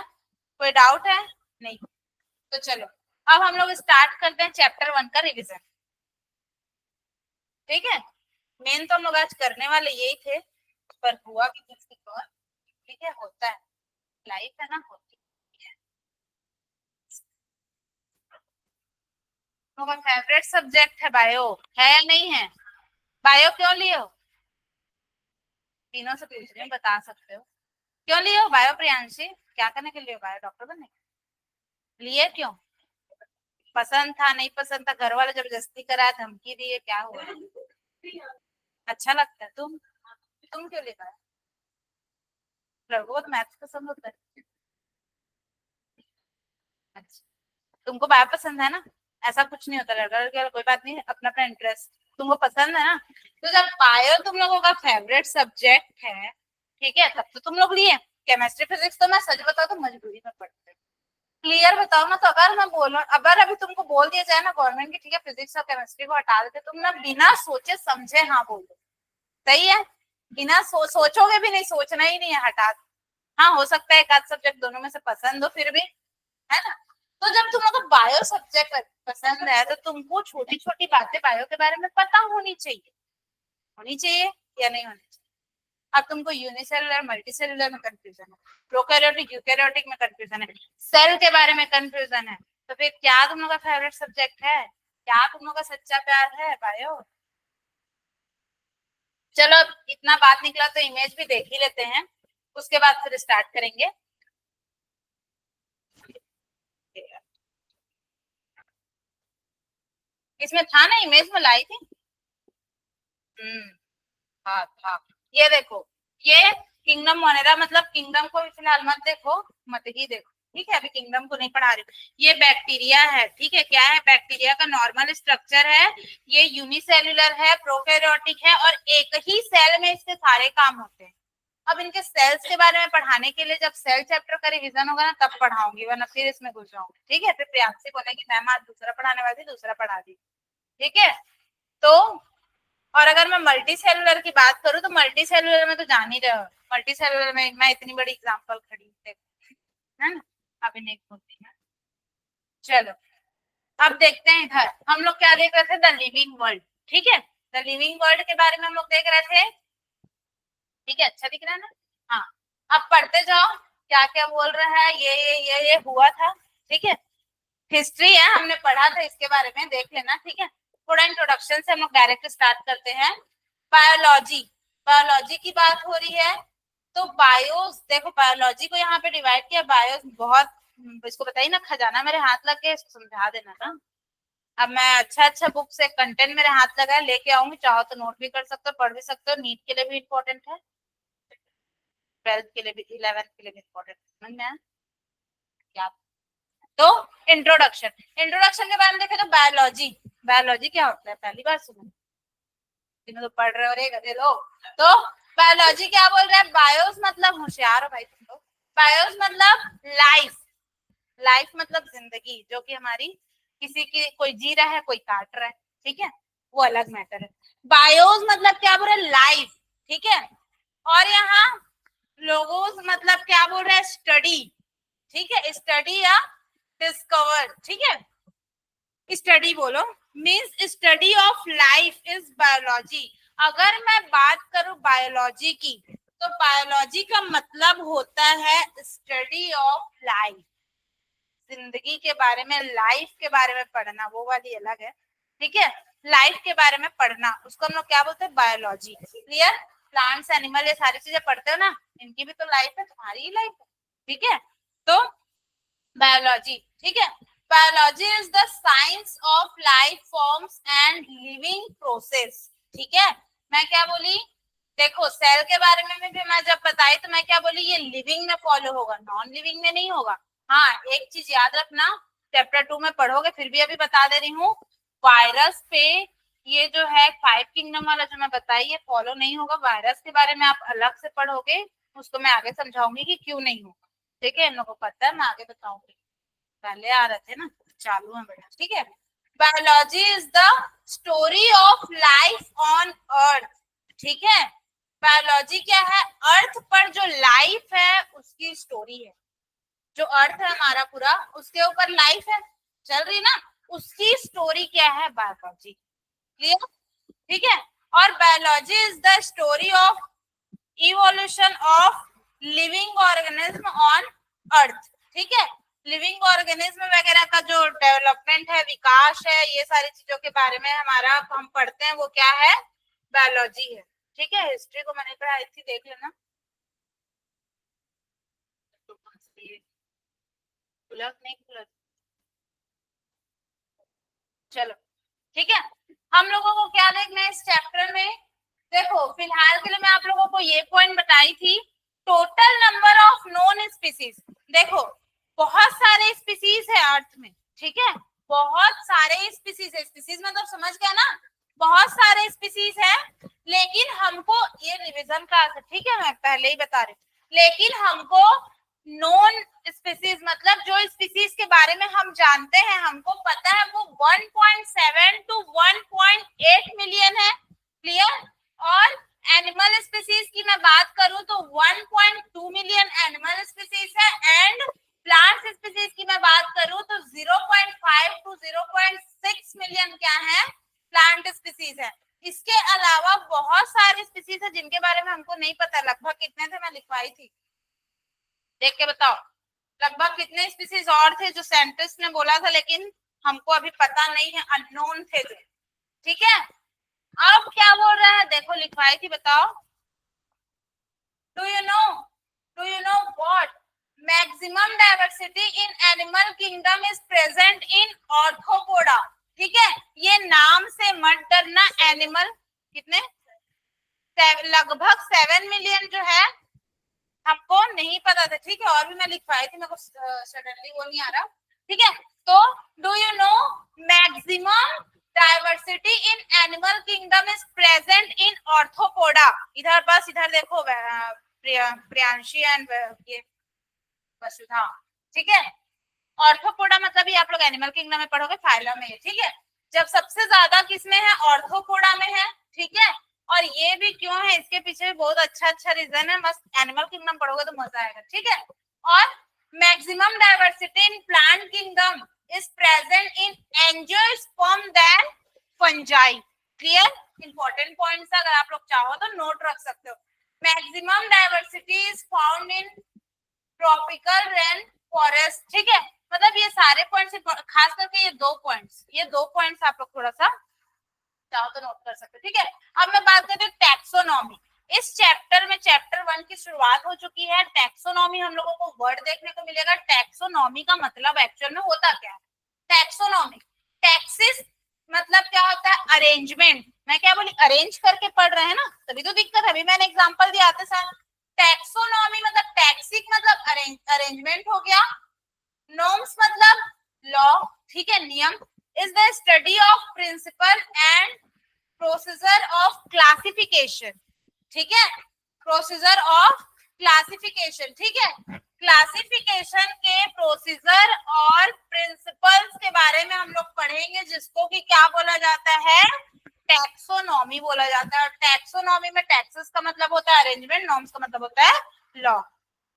कोई डाउट है, नहीं। तो चलो अब हम लोग स्टार्ट करते हैं चैप्टर 1 का रिवीजन, ठीक है। मेन तो हम लोग आज करने वाले यही थे, पर हुआ कि किसी को, ठीक है, होता है, लाइफ है ना, होती है। तुम्हारा फेवरेट सब्जेक्ट है बायो, है या नहीं है, बायो क्यों लिए हो, तीनों से पूछ रही हूँ, बता सकते हो क्यों लिए हो बायो, प्रियांशी क्या करने के लिए बायो, डॉक्टर बनने लिए, क्यों, पसंद था, नहीं पसंद था, घर वाले जबरदस्ती कराया, धमकी दी है, क्या हुआ, अच्छा लगता है, तुम क्यों ले पाए, लड़कों को तो मैथ्स पसंद होता है, अच्छा, तुमको बायो पसंद है ना, ऐसा कुछ नहीं होता, लड़का लड़की कोई बात नहीं, अपना अपना इंटरेस्ट, तुमको पसंद है ना। तो जब बायो तुम लोगों का फेवरेट सब्जेक्ट है, ठीक है, तब तो तुम लोग लिए। केमिस्ट्री फिजिक्स तो मैं सच बताऊं तो मजबूरी में पढ़ते, क्लियर बताओ ना। तो अगर मैं बोलूं, अगर अभी तुमको बोल दिया जाए ना गवर्नमेंट की, ठीक है, फिजिक्स और केमिस्ट्री को हटा देते, तुम ना बिना सोचे समझे हाँ बोल दो, सही है, बिना सोचोगे भी नहीं, सोचना ही नहीं है, हटा दो। हाँ, हो सकता है एक आध सब्जेक्ट दोनों में से पसंद हो, फिर भी, है ना। तो जब तुम लोग बायो सब्जेक्ट पसंद है तो तुमको छोटी छोटी बातें बायो के बारे में पता होनी चाहिए या नहीं होनी चाहिए। अब तुमको यूनिसेलुलर मल्टीसेलुलर में कंफ्यूजन है, प्रोकैरियोटिक यूकैरियोटिक में कंफ्यूजन है, सेल के बारे में कंफ्यूजन है, तो फिर क्या तुम लोग का फेवरेट सब्जेक्ट है, क्या तुम लोग का सच्चा प्यार है बायो। चलो अब इतना बात निकला तो इमेज भी देख ही लेते हैं, उसके बाद फिर स्टार्ट करेंगे। इसमें था ना, इमेज में लाई थी। हाँ था। ये देखो, ये किंगडम मोनेरा, मतलब किंगडम को फिलहाल मत देखो, मत ही देखो, ठीक है, अभी किंगडम को नहीं पढ़ा रही हूँ। ये बैक्टीरिया है, ठीक है, क्या है, बैक्टीरिया का नॉर्मल स्ट्रक्चर है, ये यूनिसेल्युलर है, प्रोकैरियोटिक है, और एक ही सेल में इसके सारे काम होते हैं। अब इनके सेल्स के बारे में पढ़ाने के लिए जब सेल चैप्टर का रिवीजन होगा ना तब पढ़ाऊंगी, वरना फिर इसमें घुस जाऊंगी, ठीक है। फिर प्रियांशी बोलेगी मैम आज दूसरा पढ़ाने वाली, दूसरा पढ़ा दी, ठीक है। तो और अगर मैं मल्टी सेलुलर की बात करूं तो मल्टी सेलुलर में तो जान ही रहे हो, मल्टी सेलुलर में मैं इतनी बड़ी एग्जांपल खड़ी है ना, अभी नहीं खोलती है। चलो अब देखते हैं इधर, हम लोग क्या देख रहे थे, द लिविंग वर्ल्ड, ठीक है, द लिविंग वर्ल्ड के बारे में हम लोग देख रहे थे, ठीक है, अच्छा दिख रहा है ना। हाँ, अब पढ़ते जाओ क्या क्या बोल रहा है, ये हुआ था, ठीक है, हिस्ट्री है, हमने पढ़ा था इसके बारे में, देख लेना, ठीक है। थोड़ा इंट्रोडक्शन से हम लोग डायरेक्ट स्टार्ट करते हैं। बायोलॉजी, बायोलॉजी की बात हो रही है, तो बायोस, देखो बायोलॉजी को यहाँ पे डिवाइड किया, बायोस बहुत, इसको बताइए ना, खजाना मेरे हाथ लग गया, इसको समझा देना ना। अब मैं अच्छा अच्छा बुक से कंटेंट मेरे हाथ लगा है, लेके आऊंगी, चाहो तो नोट भी कर सकते हो, पढ़ भी सकते हो, नीट के लिए भी इम्पोर्टेंट है, 12th के लिए भी, 11th के लिए भी इम्पोर्टेंट, समझ में आया क्या। तो इंट्रोडक्शन, इंट्रोडक्शन के बारे में देखें तो बायोलॉजी, बायोलॉजी क्या होता है, पहली बार सुना, तो पढ़ रहे हो रे गधे लोग। तो बायोलॉजी क्या बोल रहे हैं, बायोस मतलब होशियार हो भाई तुम लोग, बायोस मतलब लाइफ, लाइफ मतलब जिंदगी, जो कि हमारी किसी की, कोई जी रहा है, कोई काट रहा है, ठीक है, वो अलग मैटर है। बायोस मतलब क्या बोल रहे हैं, लाइफ, ठीक है। और यहाँ लोगोस मतलब क्या बोल रहे हैं, स्टडी, ठीक है, स्टडी या डिस्कवर, ठीक है, स्टडी बोलो, means study of life is biology. अगर मैं बात करूं बायोलॉजी की, तो बायोलॉजी का मतलब होता है स्टडी ऑफ लाइफ, जिंदगी के बारे में, लाइफ के बारे में पढ़ना, वो वाली अलग है, ठीक है, लाइफ के बारे में पढ़ना, उसको हम लोग क्या बोलते हैं, बायोलॉजी, क्लियर। प्लांट्स, एनिमल, ये सारी चीजें पढ़ते हो ना, इनकी भी तो लाइफ है, तुम्हारी ही लाइफ है, ठीक है। तो बायोलॉजी, ठीक है, biology is the science of life forms and living process, ठीक है। मैं क्या बोली, देखो सेल के बारे में भी मैं जब बताई तो मैं क्या बोली, ये लिविंग में फॉलो होगा, नॉन लिविंग में नहीं होगा। हाँ, एक चीज याद रखना, चैप्टर 2 में पढ़ोगे, फिर भी अभी बता दे रही हूँ, वायरस पे ये जो है 5 किंगडम वाला जो मैं बताई, ये फॉलो नहीं होगा, वायरस के बारे में आप अलग से पढ़ोगे, उसको मैं आगे समझाऊंगी कि क्यों नहीं होगा, ठीक है, इन लोगों को पता है, मैं आगे बताऊंगी, पहले आ रहे थे ना, चालू है बेटा, ठीक है। Biology is the story of life on earth, ठीक है, बायोलॉजी क्या है, अर्थ पर जो लाइफ है उसकी स्टोरी है, जो अर्थ है हमारा पूरा, उसके ऊपर लाइफ है चल रही ना, उसकी स्टोरी क्या है, बायोलॉजी, क्लियर, ठीक है। और biology is the story of evolution of living organism on earth, ठीक है, लिविंग ऑर्गेनिज्म वगैरह का जो डेवलपमेंट है, विकास है, ये सारी चीजों के बारे में हमारा हम पढ़ते हैं, वो क्या है, बायोलॉजी है, ठीक है। हिस्ट्री को मैंने पढ़ाई थी, देख लेना, नहीं खुला, चलो ठीक है। हम लोगों को क्या देखना है इस चैप्टर में, देखो फिलहाल के लिए मैं आप लोगों को ये पॉइंट बताई थी, total number of known species, देखो बहुत सारे स्पीसीज है अर्थ में, ठीक है, बहुत सारे स्पीसीज है, स्पीसीज मतलब समझ गया ना, बहुत सारे स्पीसीज है, लेकिन हमको ये रिवीजन का, ठीक है, मैं पहले ही बता रही हूँ, लेकिन हमको नॉन स्पीसीज मतलब जो स्पीसीज के बारे में हम जानते हैं, हमको पता है वो 1.7 टू 1.8 मिलियन है, क्लियर। और एनिमल स्पीसीज की मैं बात करूं तो 1.2 मिलियन एनिमल स्पीसीज है, एंड प्लांट स्पीसीज की मैं बात करूं तो 0.5 टू 0.6 मिलियन क्या है, प्लांट स्पीसीज है। इसके अलावा बहुत सारे स्पीसीज है जिनके बारे में हमको नहीं पता, लगभग कितने थे मैं लिखवाई थी, देख के बताओ, लगभग कितने स्पीसीज और थे जो साइंटिस्ट ने बोला था, लेकिन हमको अभी पता नहीं है, अननोन थे जो, ठीक है। अब क्या बोल रहा है, देखो लिखवाई थी, बताओ, do you know what maximum diversity in animal kingdom is present in arthropoda, ठीक है, ये नाम से मत डरना। एनिमल कितने लगभग 7 मिलियन जो है हमको नहीं पता था, ठीक है, और भी मैं लिखवाई थी, मेरे को सडनली वो नहीं आ रहा, ठीक है। तो do you know maximum diversity in animal kingdom is present in arthropoda. इधर बस इधर देखो प्रियांशी एंड ये वसुधा, ठीक है। ऑर्थोपोडा मतलब ये आप लोग एनिमल किंगडम में पढ़ोगे, फाइलम में, ठीक है। जब सबसे ज्यादा किसमें है, ऑर्थोपोडा में है, ठीक है। और ये भी क्यों है, इसके पीछे भी बहुत अच्छा रीजन है, बस एनिमल किंगडम पढ़ोगे तो मजा आएगा, ठीक है। और maximum diversity in plant kingdom is present in angiosperm then fungi. Clear, important points, अगर आप लोग चाहो तो नोट रख सकते हो। Maximum diversity is found in tropical rain forest, ठीक है। मतलब ये सारे पॉइंट्स, खास करके ये दो पॉइंट्स आप लोग थोड़ा सा चाहो तो नोट कर सकते हो, ठीक है। अब मैं बात करती हूँ टैक्सोनॉमी। इस चैप्टर में चैप्टर 1 की शुरुआत हो चुकी है। टैक्सोनॉमी हम लोगों को वर्ड देखने को मिलेगा। टैक्सोनॉमी का मतलब एक्चुअल में होता क्या है? टैक्सोनॉमी, टैक्सिस मतलब क्या होता है, अरेंजमेंट। मैं क्या बोली, अरेंज करके पढ़ रहे हैं ना, तभी तो दिक्कत है। अभी मैंने एग्जांपल दिया था सर। टैक्सोनॉमी मतलब टैक्सिक मतलब अरेंजमेंट हो गया। नॉर्म्स मतलब लॉ, ठीक है, नियम। Is the study of principle and procedure of classification, ठीक है, प्रोसीजर ऑफ क्लासिफिकेशन, ठीक है। क्लासिफिकेशन के प्रोसीजर और प्रिंसिपल्स के बारे में हम लोग पढ़ेंगे, जिसको कि क्या बोला जाता है, टैक्सोनॉमी बोला जाता है। और टैक्सोनॉमी में टैक्सेस का मतलब होता है अरेंजमेंट, नॉर्म्स का मतलब होता है लॉ।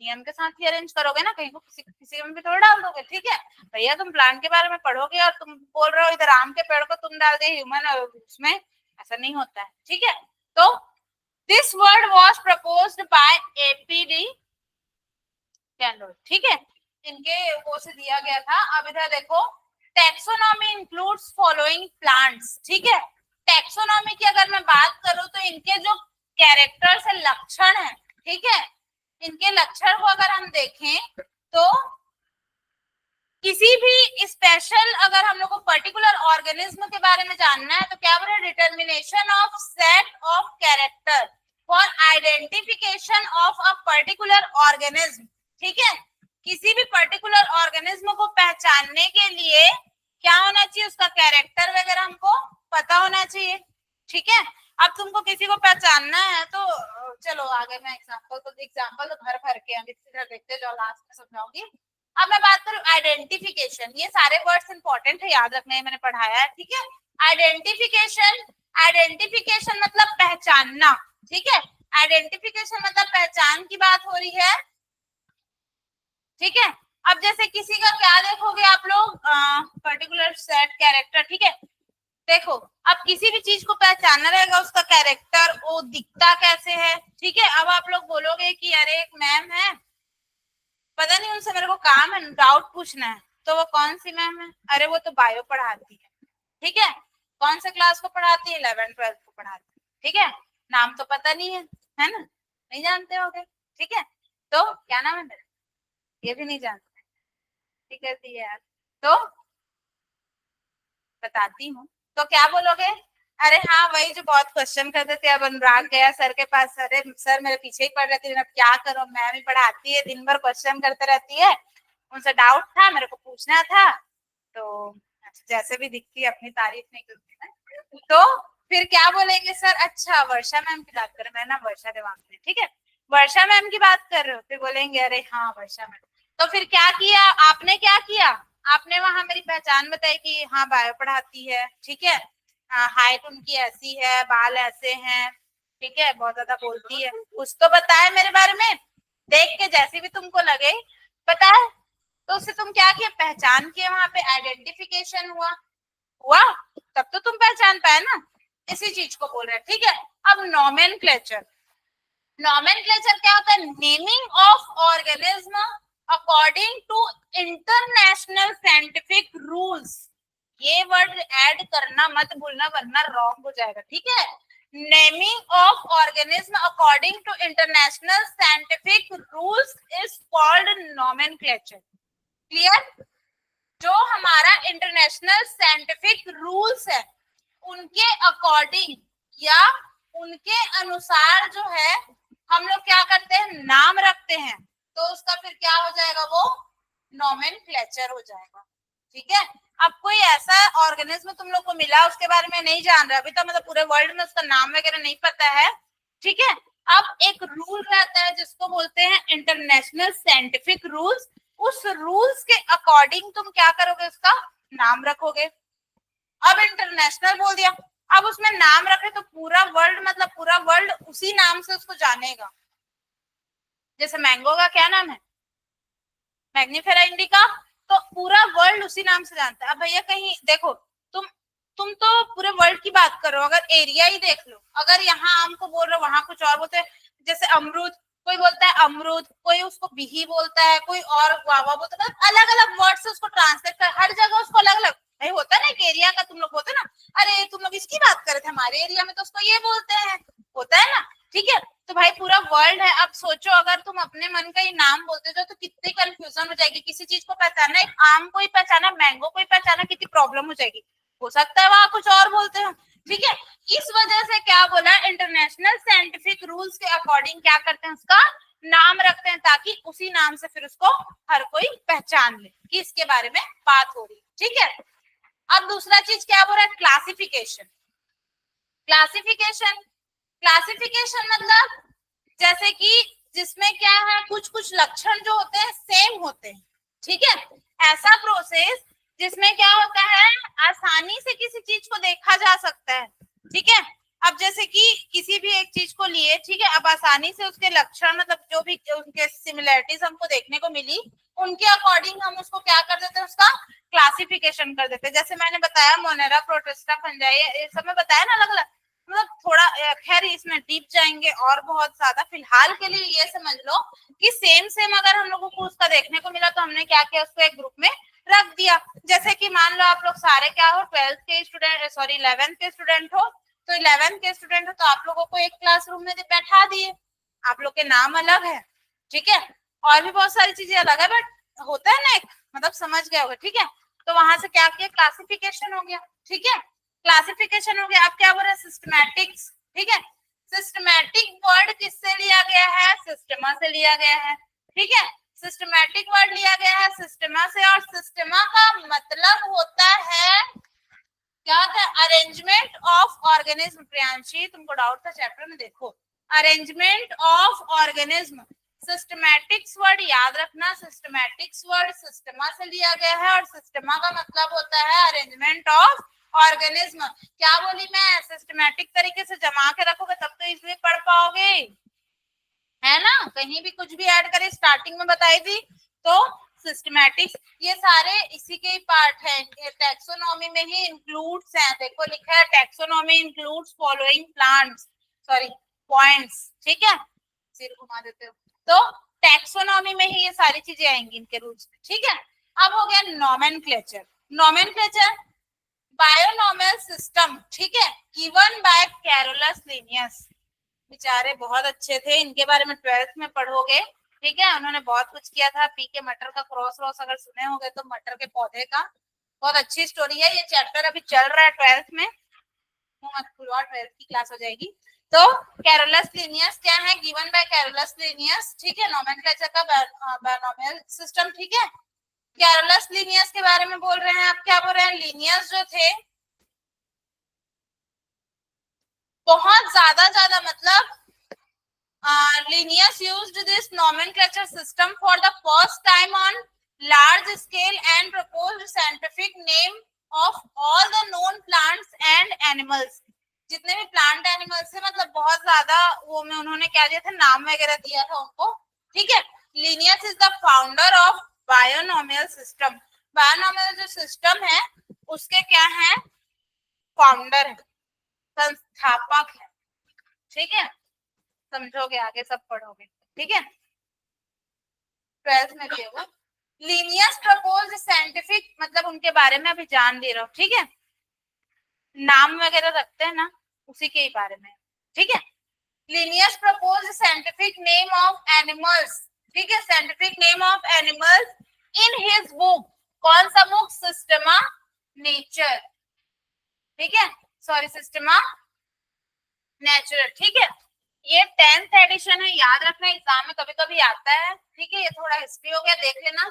नियम के साथ ही अरेंज करोगे ना, कहीं को किसी में भी थोड़ा डाल दोगे, ठीक है। भैया तुम प्लांट के बारे में पढ़ोगे और तुम बोल रहे हो इधर आम के पेड़ को तुम डाल दे ह्यूमन उसमें, ऐसा नहीं होता है, ठीक है। तो this word was proposed by APD candle, ठीक है, इनके वो से दिया गया था। अब इधर देखो, टैक्सोनॉमी इंक्लूड्स फॉलोइंग प्लांट्स, ठीक है। टैक्सोनॉमी की अगर मैं बात करूं तो इनके जो कैरेक्टर्स है, लक्षण है, ठीक है, इनके लक्षण को अगर हम देखें तो किसी भी स्पेशल, अगर हम लोग को पर्टिकुलर ऑर्गेनिज्म के बारे में जानना है तो क्या बोले, determination of set of character for identification of a particular organism, ठीक है। किसी भी पर्टिकुलर ऑर्गेनिज्म को पहचानने के लिए क्या होना चाहिए, उसका कैरेक्टर वगैरह हमको पता होना चाहिए, ठीक है। अब तुमको किसी को पहचानना है तो चलो आगे मैं एग्जांपल तो भर भर के हम इसी तरह देखते जाओ, लास्ट में समझाऊंगी। अब मैं बात करूं आइडेंटिफिकेशन, ये सारे वर्ड्स इंपॉर्टेंट है, याद रखना है, मैंने पढ़ाया है, ठीक है। आइडेंटिफिकेशन, आइडेंटिफिकेशन मतलब पहचानना, ठीक है। आइडेंटिफिकेशन मतलब पहचान की बात हो रही है, ठीक है। अब जैसे किसी का क्या देखोगे आप लोग, पर्टिकुलर सेट कैरेक्टर, ठीक है। देखो, अब किसी भी चीज को पहचानना रहेगा, उसका कैरेक्टर, वो दिखता कैसे है, ठीक है। अब आप लोग बोलोगे कि अरे एक मैम है, पता नहीं उनसे मेरे को काम है, डाउट पूछना है, तो वो कौन सी मैम है, अरे वो तो बायो पढ़ाती है, ठीक है। कौन से क्लास को पढ़ाती है, 11th 12th को पढ़ाती है, ठीक है। नाम तो पता नहीं है ना, नहीं जानते होगे, ठीक है। तो क्या नाम है मेरा, ये भी नहीं जानते, ठीक है यार। तो बताती हूँ, तो क्या बोलोगे, अरे हाँ वही जो बहुत क्वेश्चन करते थे, अब अनुराग गया सर के पास, अरे सर मेरे पीछे ही पड़ रहती है, अब क्या करो, मैम ही पढ़ाती है, दिन भर क्वेश्चन करते रहती है, उनसे डाउट था, मेरे को पूछना था, तो जैसे भी दिखती है अपनी तारीफ नहीं करती है, तो फिर क्या बोलेंगे सर, अच्छा वर्षा मैम की बात कर, मैं ना वर्षा देवांगने, ठीक है, वर्षा मैम की बात कर रहे हो, फिर बोलेंगे अरे हाँ वर्षा मैम। तो फिर क्या किया आपने, क्या किया आपने, वहां मेरी पहचान बताई कि हाँ बायो पढ़ाती है, ठीक है, हाइट उनकी ऐसी है, बाल ऐसे हैं, ठीक है, बहुत ज्यादा बोलती है, कुछ तो बताए मेरे बारे में, देख के जैसी भी तुमको लगे बताए, तो उससे तुम क्या किया, पहचान किए, वहां पे आइडेंटिफिकेशन हुआ, तब तो तुम पहचान पाए ना, इसी चीज को बोल रहे हैं, ठीक है। अब नॉमेनक्लेचर, नॉमेनक्लेचर क्या होता है, naming of organism according to international scientific rules. ये वर्ड ऐड करना मत भूलना वरना रॉन्ग हो जाएगा, ठीक है। Naming of organism according to international scientific rules is called nomenclature. Clear, जो हमारा इंटरनेशनल साइंटिफिक रूल्स है उनके अकॉर्डिंग या उनके अनुसार जो है हम लोग क्या करते हैं, नाम रखते हैं, तो उसका फिर क्या हो जाएगा, वो नोमेनक्लेचर हो जाएगा। ठीक है, अब कोई ऐसा ऑर्गेनिज्म तुम लोग को मिला उसके बारे में नहीं जान रहे अभी तो, मतलब पूरे वर्ल्ड में उसका नाम वगैरह नहीं पता है, ठीक है, अब एक रूल रहता है जिसको बोलते हैं इंटरनेशनल साइंटिफिक रूल्स, उस रूल्स के अकॉर्डिंग तुम क्या करोगे, उसका नाम रखोगे। अब इंटरनेशनल बोल दिया, अब उसमें नाम रखे तो पूरा वर्ल्ड, मतलब पूरा वर्ल्ड उसी नाम से उसको जानेगा। जैसे मैंगो का क्या नाम है, मैग्निफेरा इंडिका, तो पूरा वर्ल्ड उसी नाम से जानता है। अब भैया कहीं देखो, तुम तो पूरे वर्ल्ड की बात करो, अगर एरिया ही देख लो, अगर यहाँ आम को बोल रहे हो वहां कुछ और बोलते हैं, जैसे अमरूद, कोई बोलता है अमरूद, कोई उसको बिही बोलता है, कोई और गुआवा बोलता है, अलग अलग वर्ड से उसको ट्रांसलेट कर, हर जगह उसको अलग अलग नहीं होता है ना। एक एरिया का तुम लोग बोलते ना, अरे तुम लोग इसकी बात कर रहे थे, हमारे एरिया में तो उसको ये बोलते हैं, होता है ना। ठीक है, तो भाई पूरा वर्ल्ड है। अब सोचो अगर तुम अपने मन का ही नाम बोलते जाओ तो कितनी कंफ्यूजन हो जाएगी, किसी चीज को पहचानना, एक आम को ही पहचाना, मैंगो को ही पहचाना, कितनी प्रॉब्लम हो जाएगी। हो सकता है वहां कुछ और बोलते हो। ठीक है, इस वजह से क्या बोला, इंटरनेशनल साइंटिफिक रूल्स के अकॉर्डिंग क्या करते हैं, उसका नाम रखते हैं, ताकि उसी नाम से फिर उसको हर कोई पहचान ले कि इसके बारे में बात हो रही। ठीक है, अब दूसरा चीज क्या बोल रहा है, क्लासिफिकेशन। क्लासिफिकेशन क्लासिफिकेशन मतलब जैसे कि जिसमें क्या है, कुछ कुछ लक्षण जो होते हैं सेम होते हैं। ठीक है, ऐसा प्रोसेस जिसमें क्या होता है, आसानी से किसी चीज को देखा जा सकता है। ठीक है, अब जैसे कि किसी भी एक चीज को लिए, ठीक है, अब आसानी से उसके लक्षण, मतलब जो भी उनके सिमिलरिटीज हमको देखने को मिली, उनके अकॉर्डिंग हम उसको क्या कर देते हैं, उसका क्लासिफिकेशन कर देते हैं। जैसे मैंने बताया मोनेरा, प्रोटिस्टा, फंजाई, ये सब में बताया ना अलग अलग, मतलब थोड़ा खैर इसमें डीप जाएंगे और बहुत ज्यादा, फिलहाल के लिए ये समझ लो कि सेम सेम अगर हम लोगों को उसका देखने को मिला तो हमने क्या किया, उसको एक ग्रुप में रख दिया। जैसे कि मान लो आप लोग सारे क्या हो, 12th के स्टूडेंट, सॉरी 11th के स्टूडेंट हो, तो 11th के स्टूडेंट हो तो आप लोगों को एक क्लासरूम में बैठा दिए, आप लोग के नाम अलग है। ठीक है, और भी बहुत सारी चीजें अलग है, बट होता है ना एक, मतलब समझ गए होगे। ठीक है, तो वहां से क्या किया, क्लासिफिकेशन हो गया। ठीक है, क्लासिफिकेशन हो गया। अब क्या बोल रहा है, सिस्टमैटिक्स। ठीक है, सिस्टमैटिक वर्ड किससे लिया गया है, सिस्टमा से लिया गया है। ठीक है, सिस्टमैटिक वर्ड लिया गया है सिस्टमा से, और सिस्टमा का मतलब होता है क्या होता है, अरेंजमेंट ऑफ ऑर्गेनिज्म। प्रियांशी तुमको डाउट था चैप्टर में, देखो arrangement of organism, systematics word याद रखना, सिस्टमैटिक्स वर्ड सिस्टमा से लिया गया है, और सिस्टमा का मतलब होता है अरेंजमेंट ऑफ ऑर्गेनिज्म। क्या बोली मैं, सिस्टमैटिक तरीके से जमा के रखोगे तब तो इसलिए पढ़ पाओगे, है ना। कहीं भी कुछ भी ऐड करे, स्टार्टिंग में बताई थी तो सिस्टमैटिक्स, ये सारे इसी के ही पार्ट है, टैक्सोनॉमी में ही इंक्लूड्स हैं। देखो लिखा है taxonomy includes following plants, sorry points. ठीक है, सिर घुमा देते हो, तो टैक्सोनॉमी में ही ये सारी चीजें आएंगी इनके रूल्स में। ठीक है, अब हो गया नोमेनक्लेचर। नोमेनक्लेचर बायोनॉमियल सिस्टम, ठीक है, गिवन बाय कैरोलस लिनियस। बेचारे बहुत अच्छे थे, इनके बारे में 12th में पढ़ोगे। ठीक है, उन्होंने बहुत कुछ किया था। पी के मटर का क्रॉस रॉस अगर सुने होंगे तो मटर के पौधे का, बहुत अच्छी स्टोरी है। ये चैप्टर अभी चल रहा है 12th में, मत भूलो 12th की क्लास हो जाएगी। तो कैरोलस लिनियस क्या है, गिवन बाय कैरोलस लिनियस। ठीक है, नोमेनक्लेचर का बायोनॉमियल सिस्टम। ठीक है, कैरोलस लिनियस के बारे में बोल रहे हैं। आप क्या बोल रहे हैं, लिनियस जो थे बहुत ज्यादा मतलब Linnaeus used this nomenclature system for the first time on large scale and proposed scientific name of all the known plants and animals. जितने भी प्लांट एनिमल्स है, मतलब बहुत ज्यादा वो में उन्होंने क्या दिया था, नाम वगैरह दिया था उनको। ठीक है, Linnaeus is the founder of binomial system. Binomial जो सिस्टम है उसके क्या है, फाउंडर है, संस्थापक है। ठीक है, समझोगे आगे सब पढ़ोगे। ठीक है, 12th में भी है वो। लिनियस प्रपोज साइंटिफिक, मतलब उनके बारे में अभी जान ले रहा हूँ। ठीक है, नाम वगैरह रखते हैं ना, उसी के ही बारे में। ठीक है, Linnaeus propose scientific name of animals. ठीक है, scientific name of animals in his book. कौन सा बुक, सिस्टमा नेचर, ठीक है, सॉरी सिस्टम ऑफ नेचुरल, ठीक है। ये 10th एडिशन है, याद रखना एग्जाम में कभी कभी आता है, ठीक है। ये थोड़ा हिस्ट्री हो गया, देख लेना।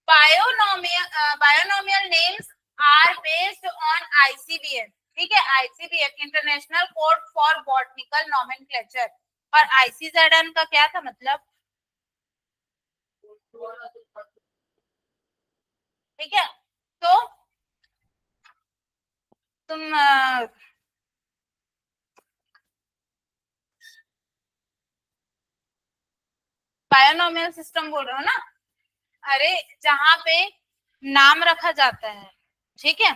Binomial names are based on ICBN, ठीक है, ICBN international code for botanical nomenclature. और आईसीजेडएन का क्या था मतलब, ठीक है। तो तुम बायोनोमियल सिस्टम बोल रहे हो ना, अरे जहाँ पे नाम रखा जाता है, ठीक है,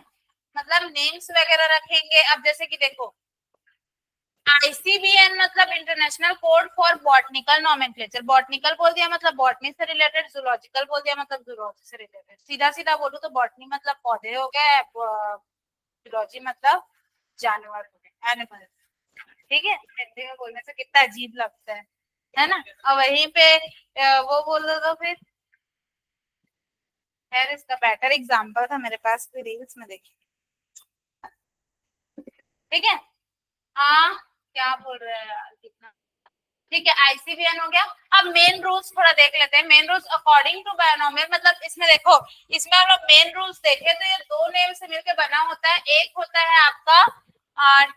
मतलब नेम्स वगैरह रखेंगे। अब जैसे कि देखो, आईसीबीएन मतलब international code for botanical nomenclature, botanical बोल दिया मतलब बॉटनी से रिलेटेड, जूलॉजिकल बोल दिया मतलब जूलॉजी से रिलेटेड। सीधा सीधा बोलूं तो बॉटनी मतलब पौधे हो गए, जूलॉजी मतलब जानवर हो गए, एनिमल, ठीक है। हिंदी में बोलने से कितना अजीब लगता है ना। और वहीं पे वो बोल दो तो फिर खैर, इसका बेटर एग्जाम्पल था मेरे पास, कोई रील्स में देखी, ठीक है। हाँ, क्या बोल रहे हैं यार, कितना, ठीक है, आईसीबीएन हो गया। अब मेन रूल्स थोड़ा देख लेते हैं। Main rules according to binomial, मतलब इसमें देखो, इसमें हम लोग मेन रूल्स देखें तो ये दो नेम से मिलकर बना होता है। एक होता है आपका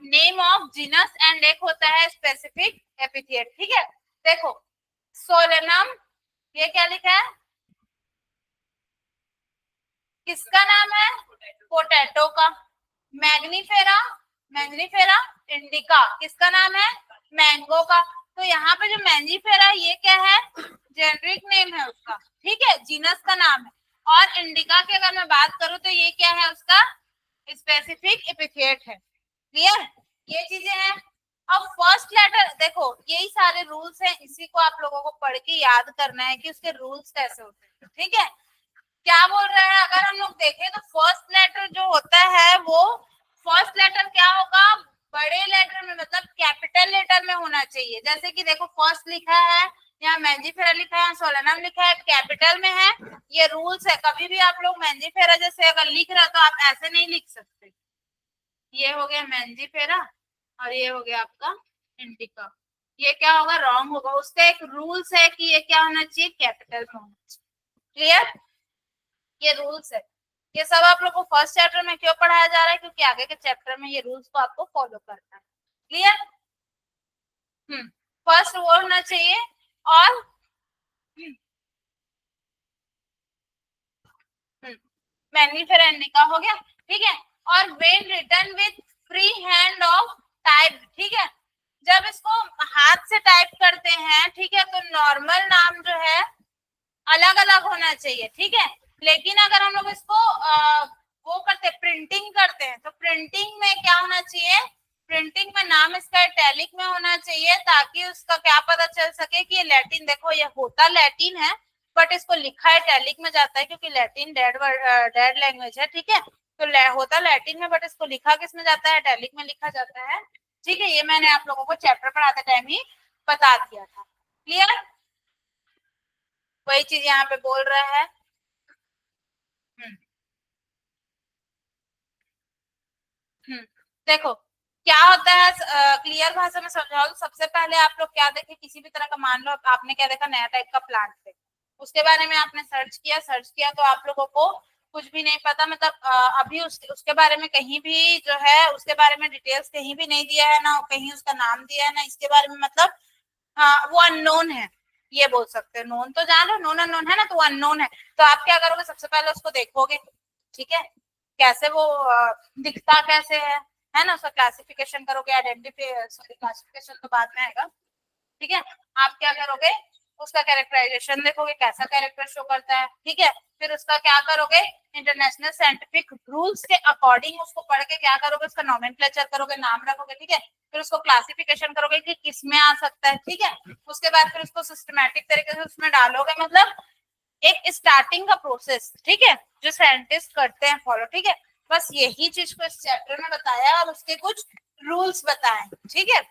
नेम ऑफ जीनस एंड एक होता है स्पेसिफिक एपिथेट, ठीक है। देखो, सोलेनम, ये क्या लिखा है, किसका नाम है, पोटैटो का। मैग्नीफेरा, मैग्नीफेरा इंडिका, किसका नाम है, मैंगो का। तो यहाँ पे जो मैंजीफेरा, ये क्या है, जेनरिक नेम है उसका, ठीक है, जीनस का नाम है। और इंडिका की अगर मैं बात करूं तो ये क्या है, उसका स्पेसिफिक एपिथेट है। क्लियर, ये चीजें हैं। अब फर्स्ट लेटर देखो, यही सारे रूल्स हैं, इसी को आप लोगों को पढ़ के याद करना है कि उसके रूल्स कैसे होते हैं, ठीक है। क्या बोल रहे हैं, अगर हम लोग देखें तो फर्स्ट लेटर जो होता है वो, फर्स्ट लेटर क्या होगा, बड़े लेटर में मतलब कैपिटल लेटर में होना चाहिए। जैसे कि देखो, फर्स्ट लिखा है, यहाँ मैंजीफेरा लिखा है, सोलेनम लिखा है, कैपिटल में है। ये रूल्स है, कभी भी आप लोग मैंजीफेरा जैसे अगर लिख रहे हो तो आप ऐसे नहीं लिख सकते। ये हो गया मैंजीफेरा और ये हो गया आपका इंडिका। ये क्या होगा, रॉन्ग होगा। उसका एक रूल्स है कि ये क्या होना चाहिए, कैपिटल में होना चाहिए। क्लियर, ये रूल्स है। ये सब आप लोग को फर्स्ट चैप्टर में क्यों पढ़ाया जा रहा है, क्योंकि आगे के चैप्टर में ये रूल्स को आपको फॉलो करना है। क्लियर, फर्स्ट वो होना चाहिए। और मैग्नीफेरा इंडिका हो गया, ठीक है। और when written with free hand of type, ठीक है, जब इसको हाथ से टाइप करते हैं, ठीक है, तो नॉर्मल नाम जो है अलग अलग होना चाहिए, ठीक है। लेकिन अगर हम लोग इसको वो करते प्रिंटिंग करते हैं तो प्रिंटिंग में क्या होना चाहिए, प्रिंटिंग में नाम इसका इटैलिक में होना चाहिए, ताकि उसका क्या पता चल सके कि ये लैटिन, देखो ये होता लैटिन है बट इसको लिखा इटैलिक में जाता है क्योंकि लैटिन डेड लैंग्वेज है, ठीक है। तो होता लैटिन में बट इसको लिखा किस में जाता है, इटैलिक में लिखा जाता है, ठीक है। ये मैंने आप लोगों को चैप्टर पढ़ाते टाइम ही बता दिया था। क्लियर, वही चीज यहाँ पे बोल रहा है। हम्म हम्म देखो, क्या होता है, क्लियर भाषा में समझाओ तो सबसे पहले आप लोग क्या देखें, किसी भी तरह का, मान लो आपने क्या देखा, नया टाइप का प्लांट थे, उसके बारे में आपने सर्च किया तो आप लोगों को कुछ भी नहीं पता, मतलब अभी उसके बारे में कहीं भी जो है, उसके बारे में डिटेल्स कहीं भी नहीं दिया है ना, कहीं उसका नाम दिया है ना, इसके बारे में मतलब वो अननोन है, ये बोल सकते हैं। नोन तो जान लो, नोन अननोन है ना, तो वो अननोन है। तो आप क्या करोगे, सबसे पहले उसको देखोगे, ठीक है, कैसे वो दिखता कैसे है ना, उसका क्लासिफिकेशन करोगे, आइडेंटिफाई, सॉरी क्लासिफिकेशन तो बाद में आएगा, ठीक है। आप क्या करोगे, उसका कैरेक्टराइजेशन देखोगे, कैसा कैरेक्टर शो करता है, ठीक है। फिर उसका क्या करोगे, इंटरनेशनल साइंटिफिक रूल्स के अकॉर्डिंग उसको पढ़ के क्या करोगे, उसका नोमेनक्लेचर करोगे, नाम रखोगे, ठीक है। फिर उसको क्लासिफिकेशन करोगे कि किस में आ सकता है, ठीक है। उसके बाद फिर उसको सिस्टमैटिक तरीके से उसमें डालोगे, मतलब एक स्टार्टिंग का प्रोसेस, ठीक है, जो साइंटिस्ट करते हैं फॉलो, ठीक है। बस यही चीज को इस चैप्टर में बताया और उसके कुछ रूल्स बताए, ठीक है।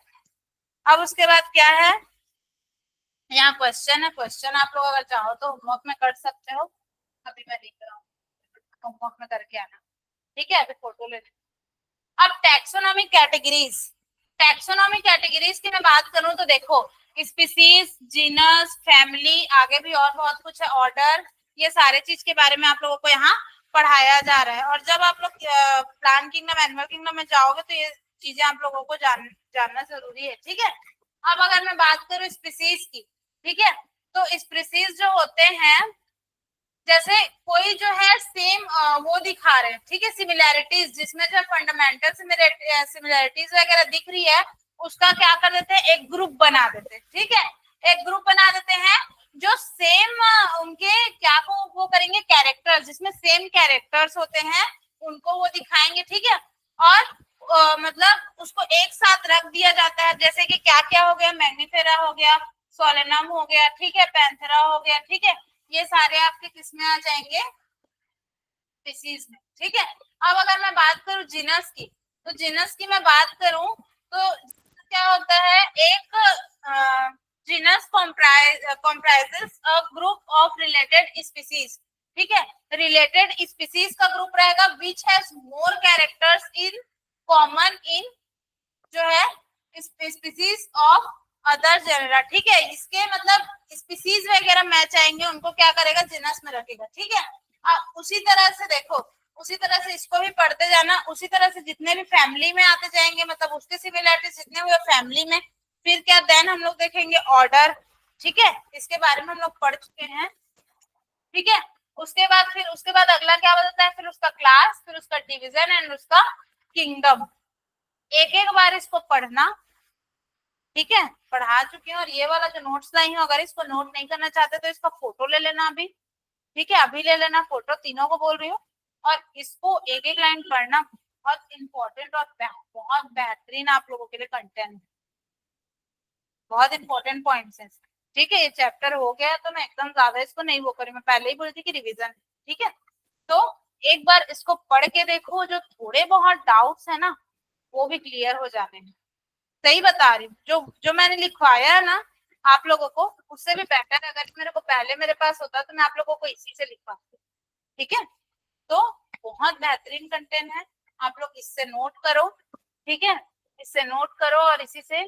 अब उसके बाद क्या है, यहाँ क्वेश्चन है, क्वेश्चन आप लोग अगर चाहो तो होमवर्क में कर सकते हो, अभी मैं लिख रहा हूँ, होमवर्क में करके आना। ठीक है, अभी फोटो ले। अब टैक्सोनॉमिक कैटेगरीज, टैक्सोनॉमिक कैटेगरीज की मैं बात करूं तो देखो, स्पीसीज, जीनस, फैमिली, आगे भी और बहुत कुछ है, ऑर्डर, ये सारे चीज के बारे में आप लोगों को यहाँ पढ़ाया जा रहा है। और जब आप लोग प्लांट किंगडम, एनिमल किंगडम में जाओगे तो ये चीजें आप लोगों को जानना जरूरी है। ठीक है, अब अगर मैं बात करूं स्पीसीज की, ठीक है, तो स्पीसीज जो होते हैं, जैसे कोई जो है सेम वो दिखा रहे हैं, ठीक है, सिमिलैरिटीज, जिसमें जो फंडामेंटल सिमिलैरिटीज वगैरह दिख रही है, उसका क्या कर देते हैं, एक ग्रुप बना देते हैं। ठीक है, एक ग्रुप बना देते हैं जो सेम उनके क्या को वो करेंगे, कैरेक्टर्स, जिसमें सेम कैरेक्टर्स होते हैं उनको वो दिखाएंगे। ठीक है, और मतलब उसको एक साथ रख दिया जाता है, जैसे कि क्या क्या हो गया, मैग्निफेरा हो गया, सोलेनम हो गया, ठीक है, पैंथेरा हो गया, ठीक है, ये सारे आपके किस में आ जाएंगे, स्पीसीज में। ठीक है, अब अगर मैं बात करूं जीनस की, तो जीनस की मैं बात करूं तो क्या होता है, एक genus comprises a group of related species. ठीक है, रिलेटेड स्पीसीज का ग्रुप रहेगा which has more characters in common in जो है स्पीसीज ऑफ अदर जेनरा। ठीक है, इसके मतलब स्पीसीज वगैरह मैच आएंगे, उनको क्या करेगा, जीनस में रखेगा। ठीक है, उसी तरह से देखो, उसी तरह से इसको भी पढ़ते जाना, उसी तरह से जितने भी फैमिली में आते जाएंगे, मतलब उसके सिमिलरिटीज जितने हुए फैमिली में, फिर क्या देन हम लोग देखेंगे ऑर्डर। ठीक है, इसके बारे में हम लोग पढ़ चुके हैं। ठीक है, उसके बाद अगला क्या बताता है, फिर उसका क्लास, फिर उसका डिवीजन एंड उसका किंगडम। एक एक बार इसको पढ़ना। ठीक है, पढ़ा चुकी हूँ, और ये वाला जो नोट्स लाई हूँ, अगर इसको नोट नहीं करना चाहते तो इसका फोटो ले लेना अभी। ठीक है, अभी ले लेना फोटो, तीनों को बोल रही हूँ, और इसको एक एक लाइन पढ़ना, बहुत इंपॉर्टेंट और बहुत बेहतरीन आप लोगों के लिए कंटेंट, बहुत इंपॉर्टेंट पॉइंट्स हैं। ठीक है, ये चैप्टर हो गया तो मैं एकदम ज्यादा इसको नहीं वो करी, मैं पहले ही बोली थी कि रिविजन। ठीक है, तो एक बार इसको पढ़ के देखो, जो थोड़े बहुत डाउट्स है ना वो भी क्लियर हो जाने हैं। सही बता रही हूँ, जो जो मैंने लिखवाया है ना आप लोगों को, उससे भी बेटर, अगर मेरे को पहले मेरे पास होता तो मैं आप लोगों को इसी से लिखवाती। ठीक है, तो बहुत बेहतरीन कंटेंट है, आप लोग इससे नोट करो। ठीक है, इससे नोट करो और इसी से